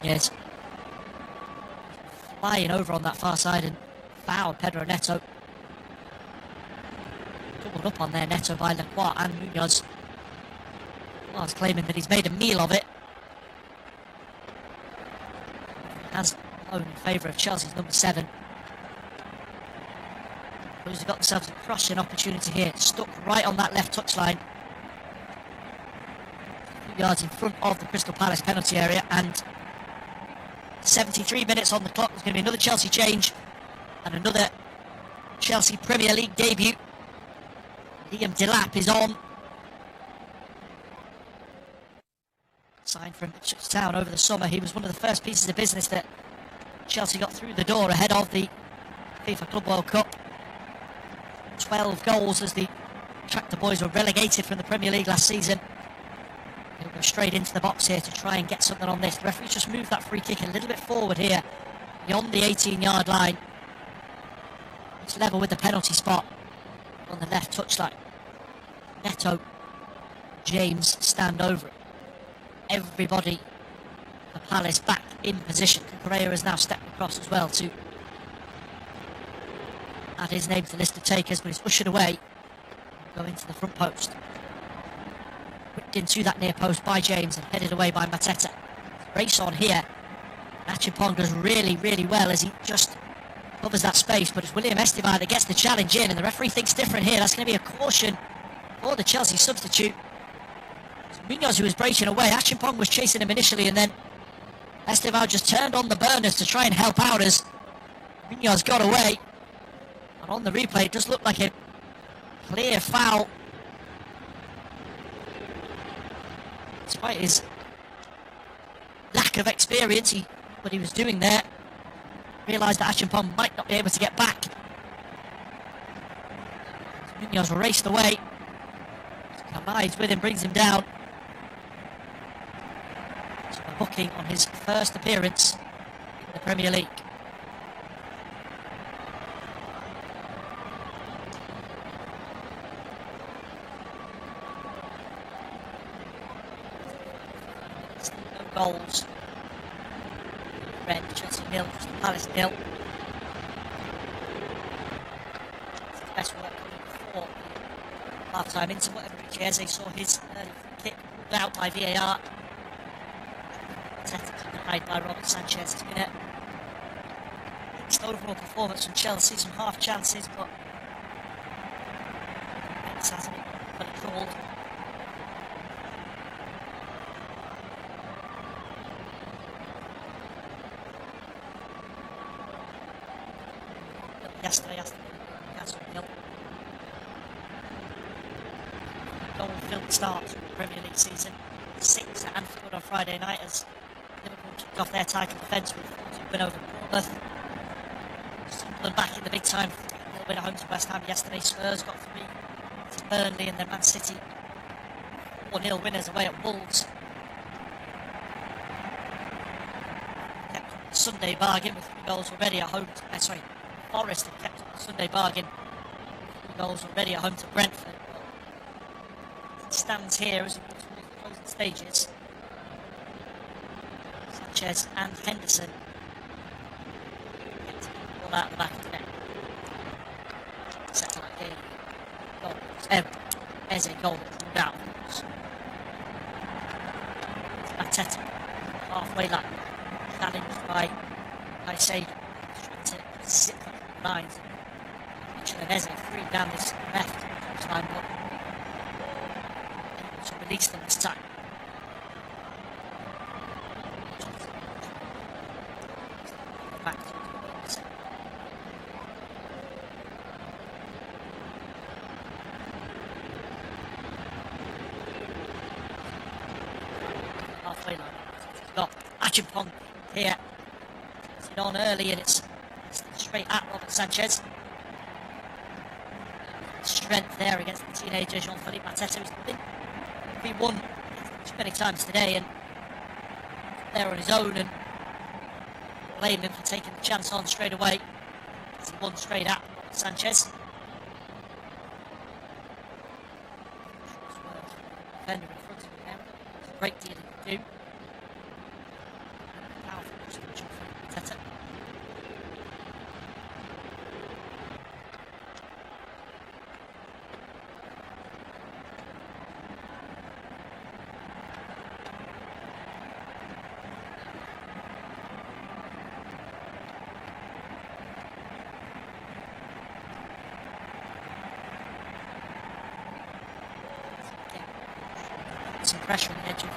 Yes. Flying over on that far side and fouled Pedro Neto. Doubled up on there, Neto by Lacroix and Munoz. Well, claiming that he's made a meal of it. Has blown in favour of Chelsea's number 7. Who's got themselves a crossing opportunity here. Stuck right on that left touchline. 2 yards in front of the Crystal Palace penalty area, and 73 minutes on the clock. There's going to be another Chelsea change and another Chelsea Premier League debut. Liam Delap is on. Signed from Ipswich Town over the summer. He was one of the first pieces of business that Chelsea got through the door ahead of the FIFA Club World Cup. 12 goals as the Tractor Boys were relegated from the Premier League last season. He'll go straight into the box here to try and get something on this. The referee's just moved that free kick a little bit forward here, beyond the 18-yard line. It's level with the penalty spot on the left touchline. Neto, James stand over it. Everybody, the Palace back in position. Correa has now stepped across as well to add his name to the list of takers, but he's ushered away. Go into the front post. Whipped into that near post by James and headed away by Mateta. Race on here. Achimpong does really, really well as he just covers that space, but it's William Esteban that gets the challenge in, and the referee thinks different here. That's going to be a caution for the Chelsea substitute. It's Munoz who was breaking away. Achimpong was chasing him initially, and then Esteban just turned on the burners to try and help out as Munoz got away. And on the replay, it does look like a clear foul. Despite his lack of experience, what he was doing there, realised that Achimpong might not be able to get back. Munoz raced away. Collides with him, brings him down. So a booking on his first appearance in the Premier League. Goals. Red, Chelsea 0, Palace 0. It's the best work coming before half-time into whatever Eze saw his early free kick pulled out by VAR. Denied by Robert Sanchez. It's been a best overall performance from Chelsea, some half chances, but X hasn't got it called. Yesterday, Newcastle 0. Goal-filled start to the Premier League season. 6 at Anfield on Friday night as Liverpool kicked off their title defence with a win over Bournemouth. Sunderland back in the big time. A win at home to West Ham yesterday. Spurs got 3 to Burnley, and then Man City 4-0 winners away at Wolves. Kept the Sunday bargain with 3 goals already at home. Forest have kept the Sunday bargain. 3 goals already at home to Brentford. It stands here as it moves towards the closing stages. Sanchez and Henderson get the ball out the back of the net. Set like a goal. There's a goal that pulled out. Mateta, halfway line, challenged by Caicedo, trying to zip up the lines. Mitchell and Eze free down this left line, but able to release them this time. Back to the halfway line. He's got Achimpong here. It's on early and it's straight at Robert Sanchez. Strength there against the teenager Jean-Philippe Mateta, who's been won too many times today and there on his own, and blame him for taking the chance on straight away as he won straight at Sanchez. Defender in front of him now. There's a great deal he can do. Powerful distribution from Mateta. Some pressure on the edge of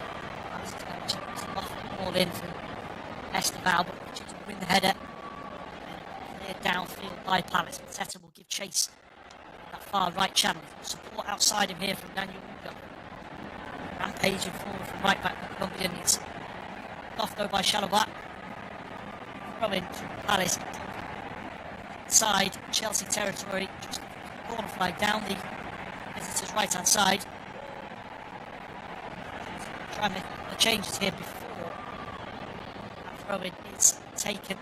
the ball in from Esteval, but Richards will win the header. Cleared downfield by Palace. Mateta will give chase that far right channel. Support outside him here from Daniel Mundo. Rampaging forward from right back the Colombian. It's off though by Chalobah. Throw in to Palace. Inside Chelsea territory. Just corner flag down the visitors' right hand side. Try and make the changes here before that throw-in is taken.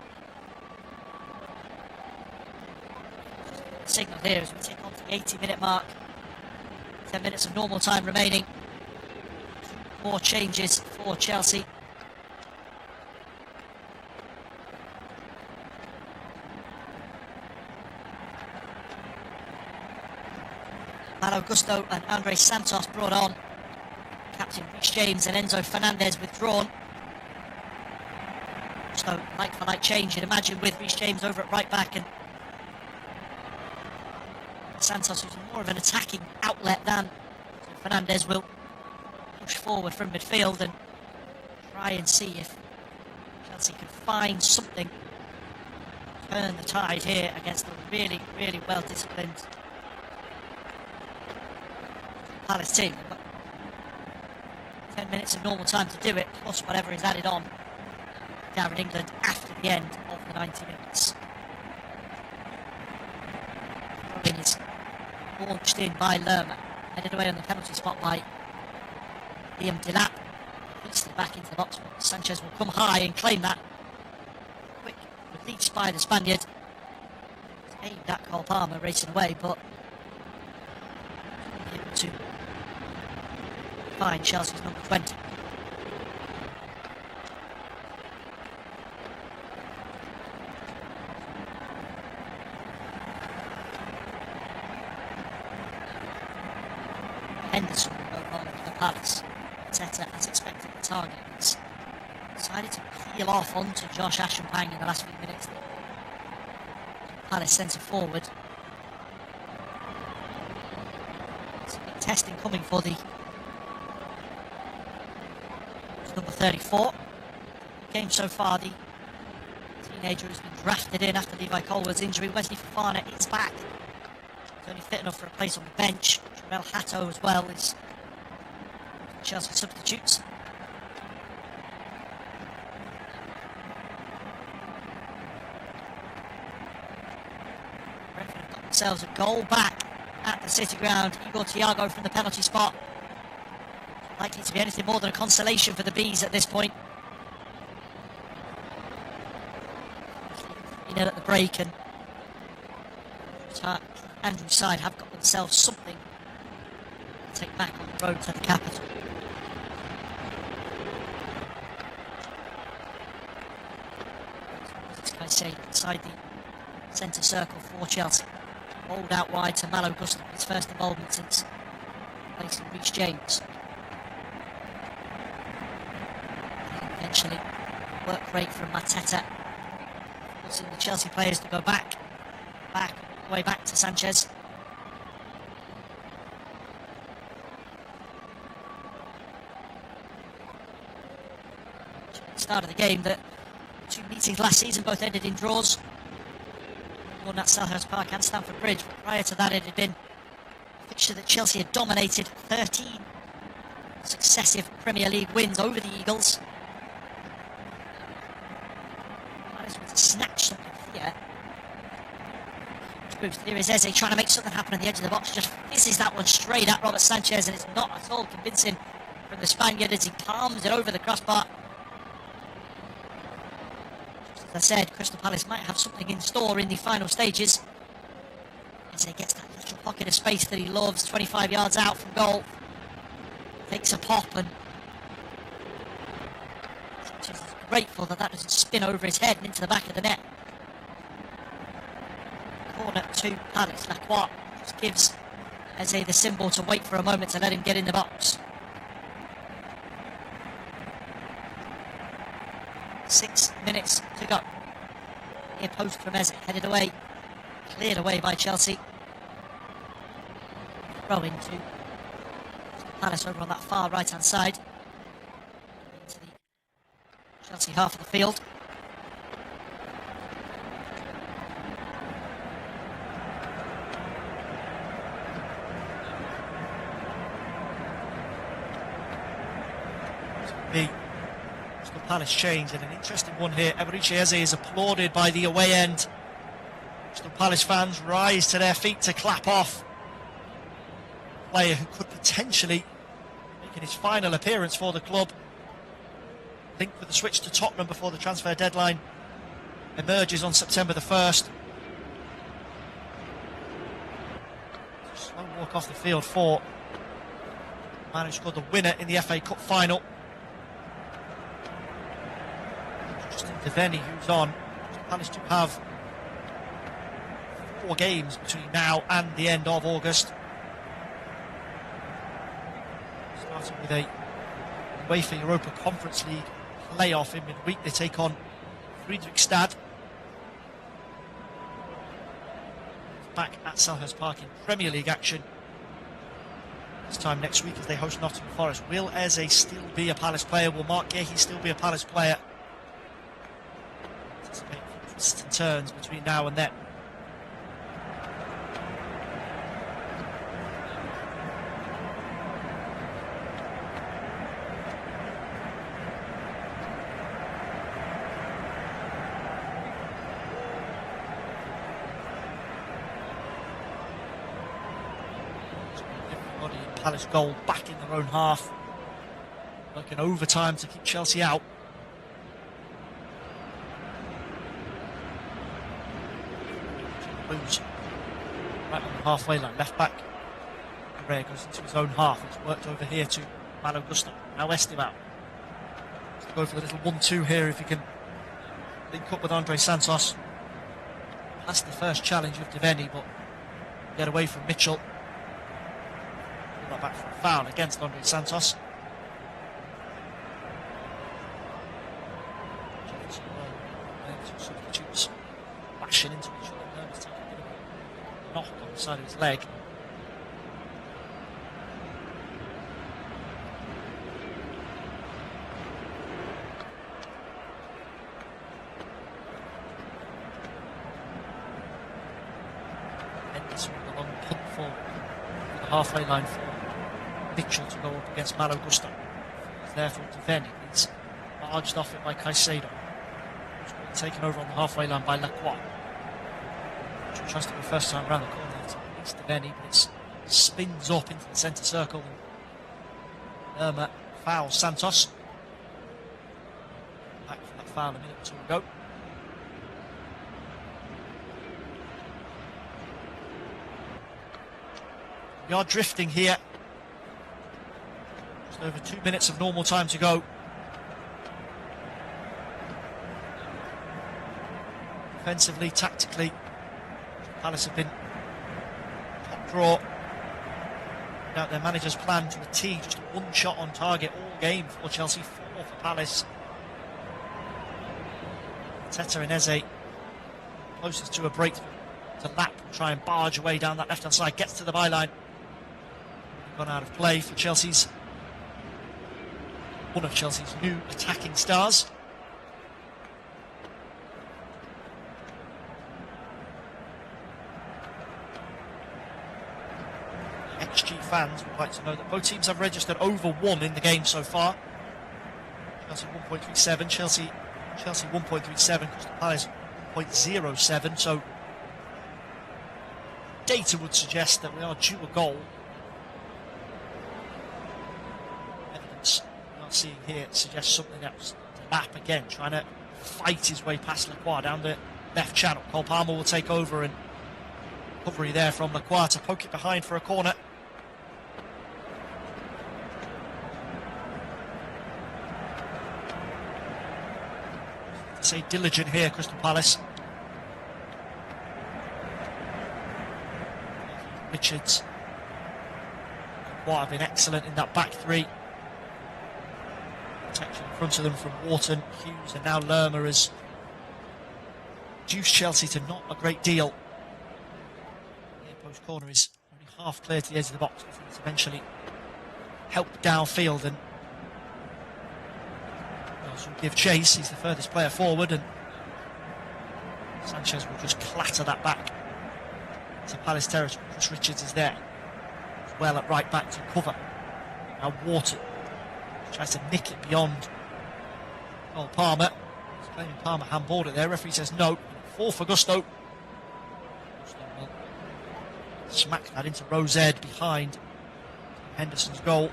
The signal here as we take on to the 80-minute mark. 10 minutes of normal time remaining. More changes for Chelsea. Malo Gusto and Andre Santos brought on. Captain Reece James and Enzo Fernandez withdrawn. So like-for-like change, you'd imagine, with Reece James over at right back and Santos, who's more of an attacking outlet than Fernandez, will push forward from midfield and try and see if Chelsea can find something, turn the tide here against a really, really well-disciplined Palace team. 10 minutes of normal time to do it, plus whatever is added on down in England after the end of the 90 minutes. Robin is launched in by Lerma, headed away on the penalty spot by Liam Delap. Hoisted back into the box. Sanchez will come high and claim that. Quick release by the Spaniard. Aimed at Cole Palmer racing away, but able to find Chelsea's number 20. Henderson will go on for the Palace. Teta, as expected, the target. He's decided to peel off onto Josh Aschenpang in the last few minutes. Palace centre forward. Some big testing coming for the number 34. Game so far, the teenager who's been drafted in after Levi Colwell's injury. Wesley Fofana is back. He's only fit enough for a place on the bench. Emerel Hatto as well is Chelsea substitutes. Brentford have got themselves a goal back at the City ground. Igor Thiago from the penalty spot. Likely to be anything more than a consolation for the Bees at this point. At the break, and Andrew's side have got themselves something to take back on the road to the capital. As this guy say, inside the centre circle for Chelsea. Rolled out wide to Malo Gusto, his first involvement since replacing Reece James. Eventually, work rate from Mateta. Forcing the Chelsea players to go back, way back to Sanchez. Start of the game, that two meetings last season both ended in draws. One at Selhurst Park and Stamford Bridge, but prior to that it had been a fixture that Chelsea had dominated. 13 successive Premier League wins over the Eagles. To snatch something here. Here is Eze trying to make something happen on the edge of the box. Just fizzes that one straight at Robert Sanchez, and it's not at all convincing from the Spaniard as he palms it over the crossbar. Just as I said, Crystal Palace might have something in store in the final stages. Eze gets that little pocket of space that he loves, 25 yards out from goal. Takes a pop, and Sanchez is grateful that doesn't spin over his head and into the back of the net. Corner to Palace. Lacroix just gives Eze the symbol to wait for a moment to let him get in the box. 6 minutes to go. Near post from Eze, headed away, cleared away by Chelsea. Throw into Palace over on that far right hand side. Into the Chelsea half of the field. The Crystal Palace change, and an interesting one here. Eberechi Eze is applauded by the away end. Crystal Palace fans rise to their feet to clap off a player who could potentially make his final appearance for the club. Linked with the switch to Tottenham before the transfer deadline emerges on September the 1st. Slow walk off the field for the man who scored the winner in the FA Cup final. Justin Devaney, who's on. Palace to have 4 games between now and the end of August. Starting with a UEFA Europa Conference League playoff in midweek. They take on Friedrichstad. Back at Selhurst Park in Premier League action this time next week as they host Nottingham Forest. Will Eze still be a Palace player? Will Mark Gahey still be a Palace player? Anticipate twists and turns between now and then. Palace goal back in their own half. Working overtime to keep Chelsea out. Blues right on the halfway line, left back. Correa goes into his own half. It's worked over here to Malo Gusto. Now Esteban. Let's go for the little 1-2 here if he can link up with Andre Santos. Past the first challenge of Devaney, but get away from Mitchell. Back for a foul against Andre Santos. Substitutes bashing into each other. side of his leg. Henderson with a long punt forward to the halfway line for Mitchell to go up against Malo Gusto. He's there for Deveni. He's barged off it by Caicedo. He's taken over on the halfway line by Lacroix. Mitchell tries to go first time around the corner. It's Deveni, but it spins up into the centre circle. Lerma fouls Santos. Back from that foul a minute or two ago. We are drifting here. Just over 2 minutes of normal time to go. Defensively, tactically, Palace have been top draw. Now their manager's plan to a T, just one shot on target all game for Chelsea, 4 for Palace. Teta and Eze closest to a breakthrough. To Lap, try and barge away down that left-hand side, gets to the byline. Gone out of play for Chelsea's, one of Chelsea's new attacking stars. XG fans would like to know that both teams have registered over 1 in the game so far. Chelsea 1.37, Chelsea 1.37, Crystal Palace 1.07, so data would suggest that we are due a goal. Evidence we are seeing here suggests something else. Lap again, trying to fight his way past Lacroix down the left channel. Cole Palmer will take over, and recovery there from Lacroix to poke it behind for a corner. Say diligent here, Crystal Palace. Richards have been excellent in that back three. Protection in front of them from Wharton, Hughes, and now Lerma has reduced Chelsea to not a great deal. The post corner is only half clear to the edge of the box. I think it's eventually helped downfield, and will give chase. He's the furthest player forward, and Sanchez will just clatter that back to Palace territory. Chris Richards is there as well at right back to cover. Now Wharton tries to nick it beyond Cole Palmer. He's claiming Palmer handballed it there. Referee says no. 4 for Gusto. Gusto will smack that into Rose Ed behind Henderson's goal.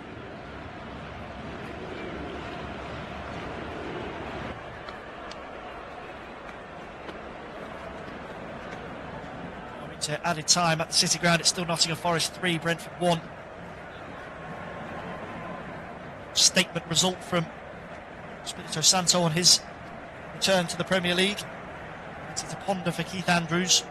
Added time at the City Ground. It's still Nottingham Forest 3, Brentford 1. Statement result from Espirito Santo on his return to the Premier League. It's a ponder for Keith Andrews.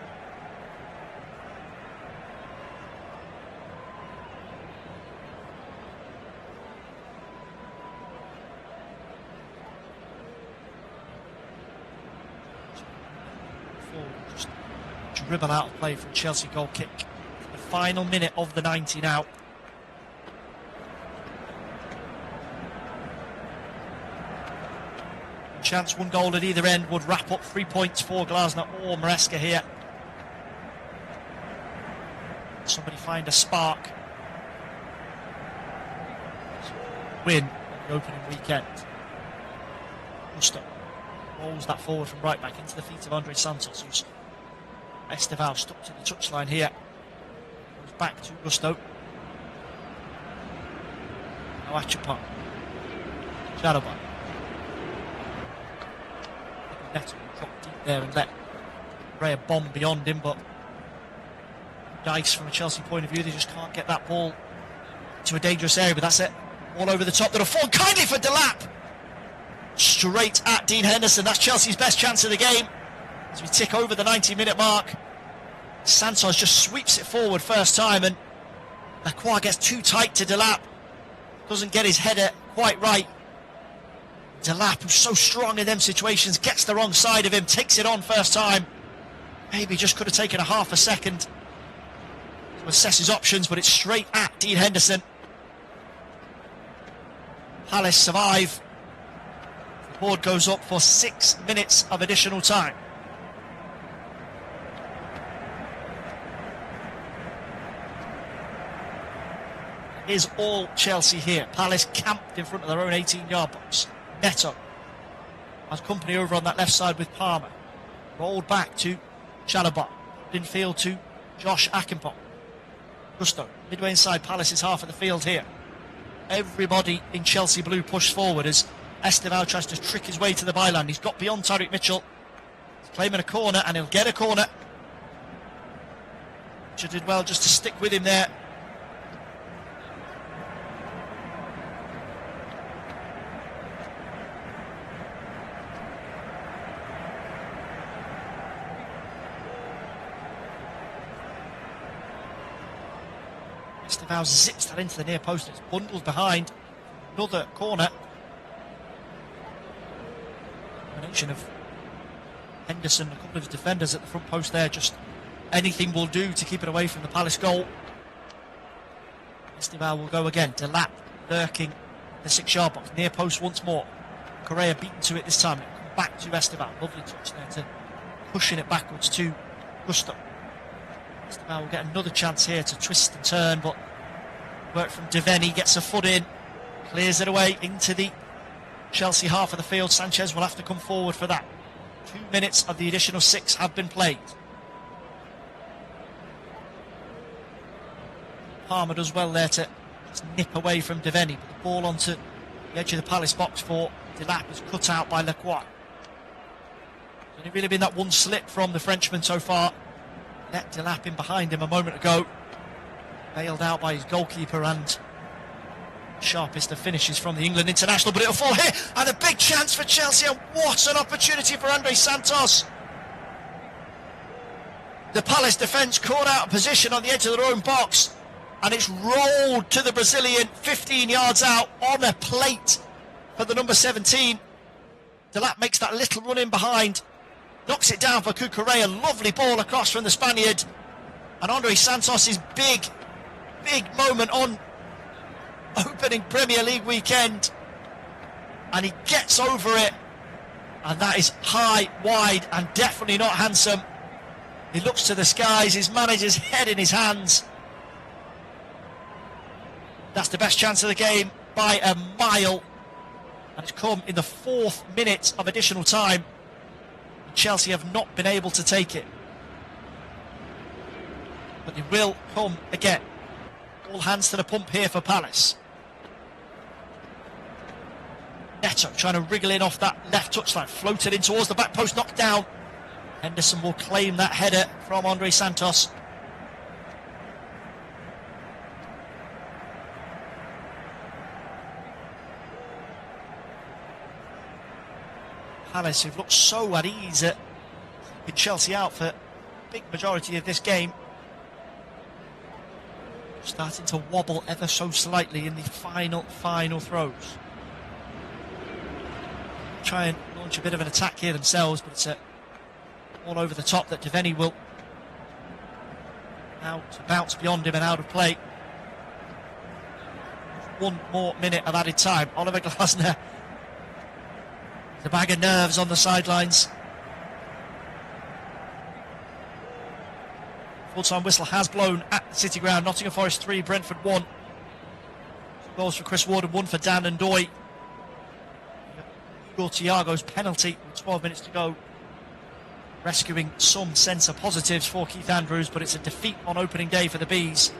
Dribble out of play from Chelsea goal kick. The final minute of the 90 now. Chance, 1 goal at either end would wrap up 3 points for Glasner or Maresca here. Somebody find a spark. Win on the opening weekend. Gusto rolls that forward from right back into the feet of Andre Santos, who's Esteval stuck to the touchline here. Goes back to Gusto. Now Achapan. Shadowban. Neto will drop deep there and let Ray a bomb beyond him, but dice from a Chelsea point of view, they just can't get that ball to a dangerous area, but that's it. All over the top, that'll fall kindly for Delap. Straight at Dean Henderson. That's Chelsea's best chance of the game. As we tick over the 90-minute mark, Santos just sweeps it forward first time, and Lacroix gets too tight to Delap. Doesn't get his header quite right. Delap, who's so strong in them situations, gets the wrong side of him, takes it on first time. Maybe just could have taken a half a second. assess his options, but it's straight at Dean Henderson. Palace survive. The board goes up for 6 minutes of additional time. It is all Chelsea here. Palace camped in front of their own 18-yard box. Neto has company over on that left side with Palmer. Rolled back to Chalobah. In field to Josh Akinpong. Gusto, midway inside Palace's half of the field here. Everybody in Chelsea blue pushed forward as Esteval tries to trick his way to the byline. He's got beyond Tyreek Mitchell. He's claiming a corner, and he'll get a corner. Mitchell did well just to stick with him there. Esteval zips that into the near post. It's bundled behind another corner. Combination of Henderson, a couple of his defenders at the front post there. Just anything will do to keep it away from the Palace goal. Esteval will go again. Delap lurking the 6-yard box. Near post once more. Correa beaten to it this time. Come back to Esteval. Lovely touch there to pushing it backwards to Gusto. Esteval will get another chance here to twist and turn, but work from Devaney, gets a foot in, clears it away into the Chelsea half of the field. Sanchez will have to come forward for that. 2 minutes of the additional 6 have been played. Palmer does well there to just nip away from Devaney, but the ball onto the edge of the Palace box for Delap is cut out by Lacroix. There's only really been that one slip from the Frenchman so far. Let Delap in behind him a moment ago. Bailed out by his goalkeeper, and sharpest of finishes from the England international, but it'll fall here, and a big chance for Chelsea, and what an opportunity for Andre Santos. The Palace defence caught out of position on the edge of their own box, and it's rolled to the Brazilian 15 yards out on a plate for the number 17. Delap makes that little run in behind, knocks it down for Cucurella. Lovely ball across from the Spaniard, and Andre Santos' big moment on opening Premier League weekend, and he gets over it, and that is high, wide, and definitely not handsome. He looks to the skies, his manager's head in his hands. That's the best chance of the game by a mile, and it's come in the 4th minute of additional time. Chelsea have not been able to take it, but they will come again. All hands to the pump here for Palace. Neto trying to wriggle in off that left touchline, floated in towards the back post, knocked down. Henderson will claim that header from Andre Santos. Palace, who've looked so at ease at keeping Chelsea out for a big majority of this game, starting to wobble ever so slightly in the final throws. Try and launch a bit of an attack here themselves, but it's all over the top that Devaney will now to bounce beyond him and out of play. 1 more minute of added time. Oliver Glasner, the bag of nerves on the sidelines. Full-time whistle has blown at the City Ground. Nottingham Forest 3, Brentford 1. 2 goals for Chris Ward and 1 for Dan Ndoye. Igor Thiago's penalty with 12 minutes to go, rescuing some sense of positives for Keith Andrews, but it's a defeat on opening day for the Bees.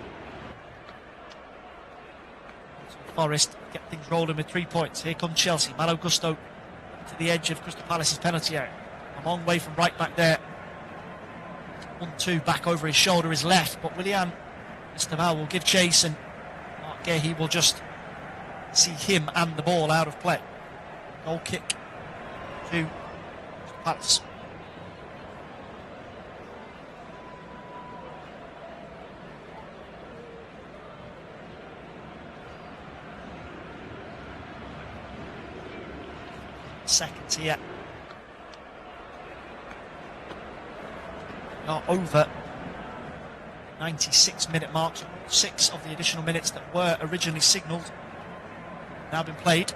Forest get things rolling with 3 points. Here comes Chelsea. Malo Gusto to the edge of Crystal Palace's penalty area. A long way from right back there. 1-2 back over his shoulder is left, but Willian Esteval will give chase, and Mark Gahey will just see him and the ball out of play. Goal kick to Palace. Seconds here. Not over 96-minute mark. 6 of the additional minutes that were originally signalled now been played.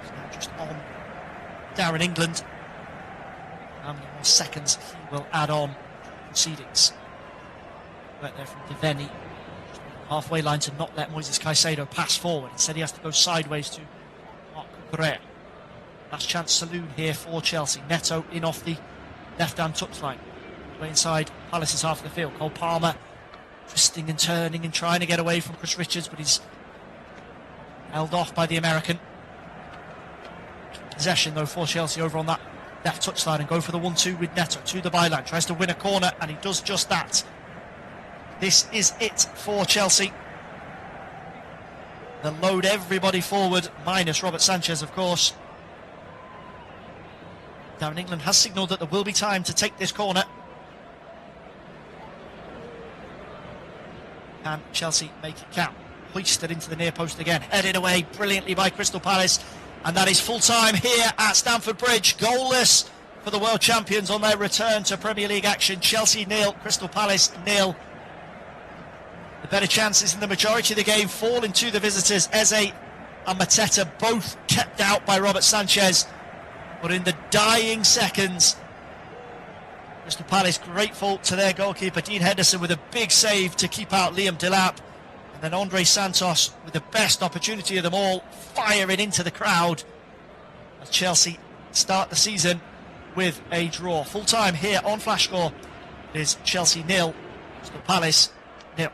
It's now just on Darren England. How many more seconds he will add on proceedings. Right there from Deveni. Halfway line to not let Moises Caicedo pass forward. Instead he has to go sideways to Marc Cucurella. Last chance saloon here for Chelsea. Neto in off the left-hand touchline. Way inside Palace's half of the field. Cole Palmer twisting and turning and trying to get away from Chris Richards, but he's held off by the American. Possession though for Chelsea over on that left touchline, and go for the 1-2 with Neto to the byline. Tries to win a corner and he does just that. This is it for Chelsea. They'll load everybody forward, minus Robert Sanchez, of course. Darren England has signalled that there will be time to take this corner. Can Chelsea make it count? Hoisted into the near post again. Headed away brilliantly by Crystal Palace. And that is full time here at Stamford Bridge. Goalless for the world champions on their return to Premier League action. Chelsea 0, Crystal Palace 0. The better chances in the majority of the game fall into the visitors. Eze and Mateta both kept out by Robert Sanchez. But in the dying seconds, Crystal Palace grateful to their goalkeeper Dean Henderson with a big save to keep out Liam Delap. And then Andre Santos with the best opportunity of them all, firing into the crowd as Chelsea start the season with a draw. Full time here on Flash Score. It is Chelsea 0, Crystal Palace 0.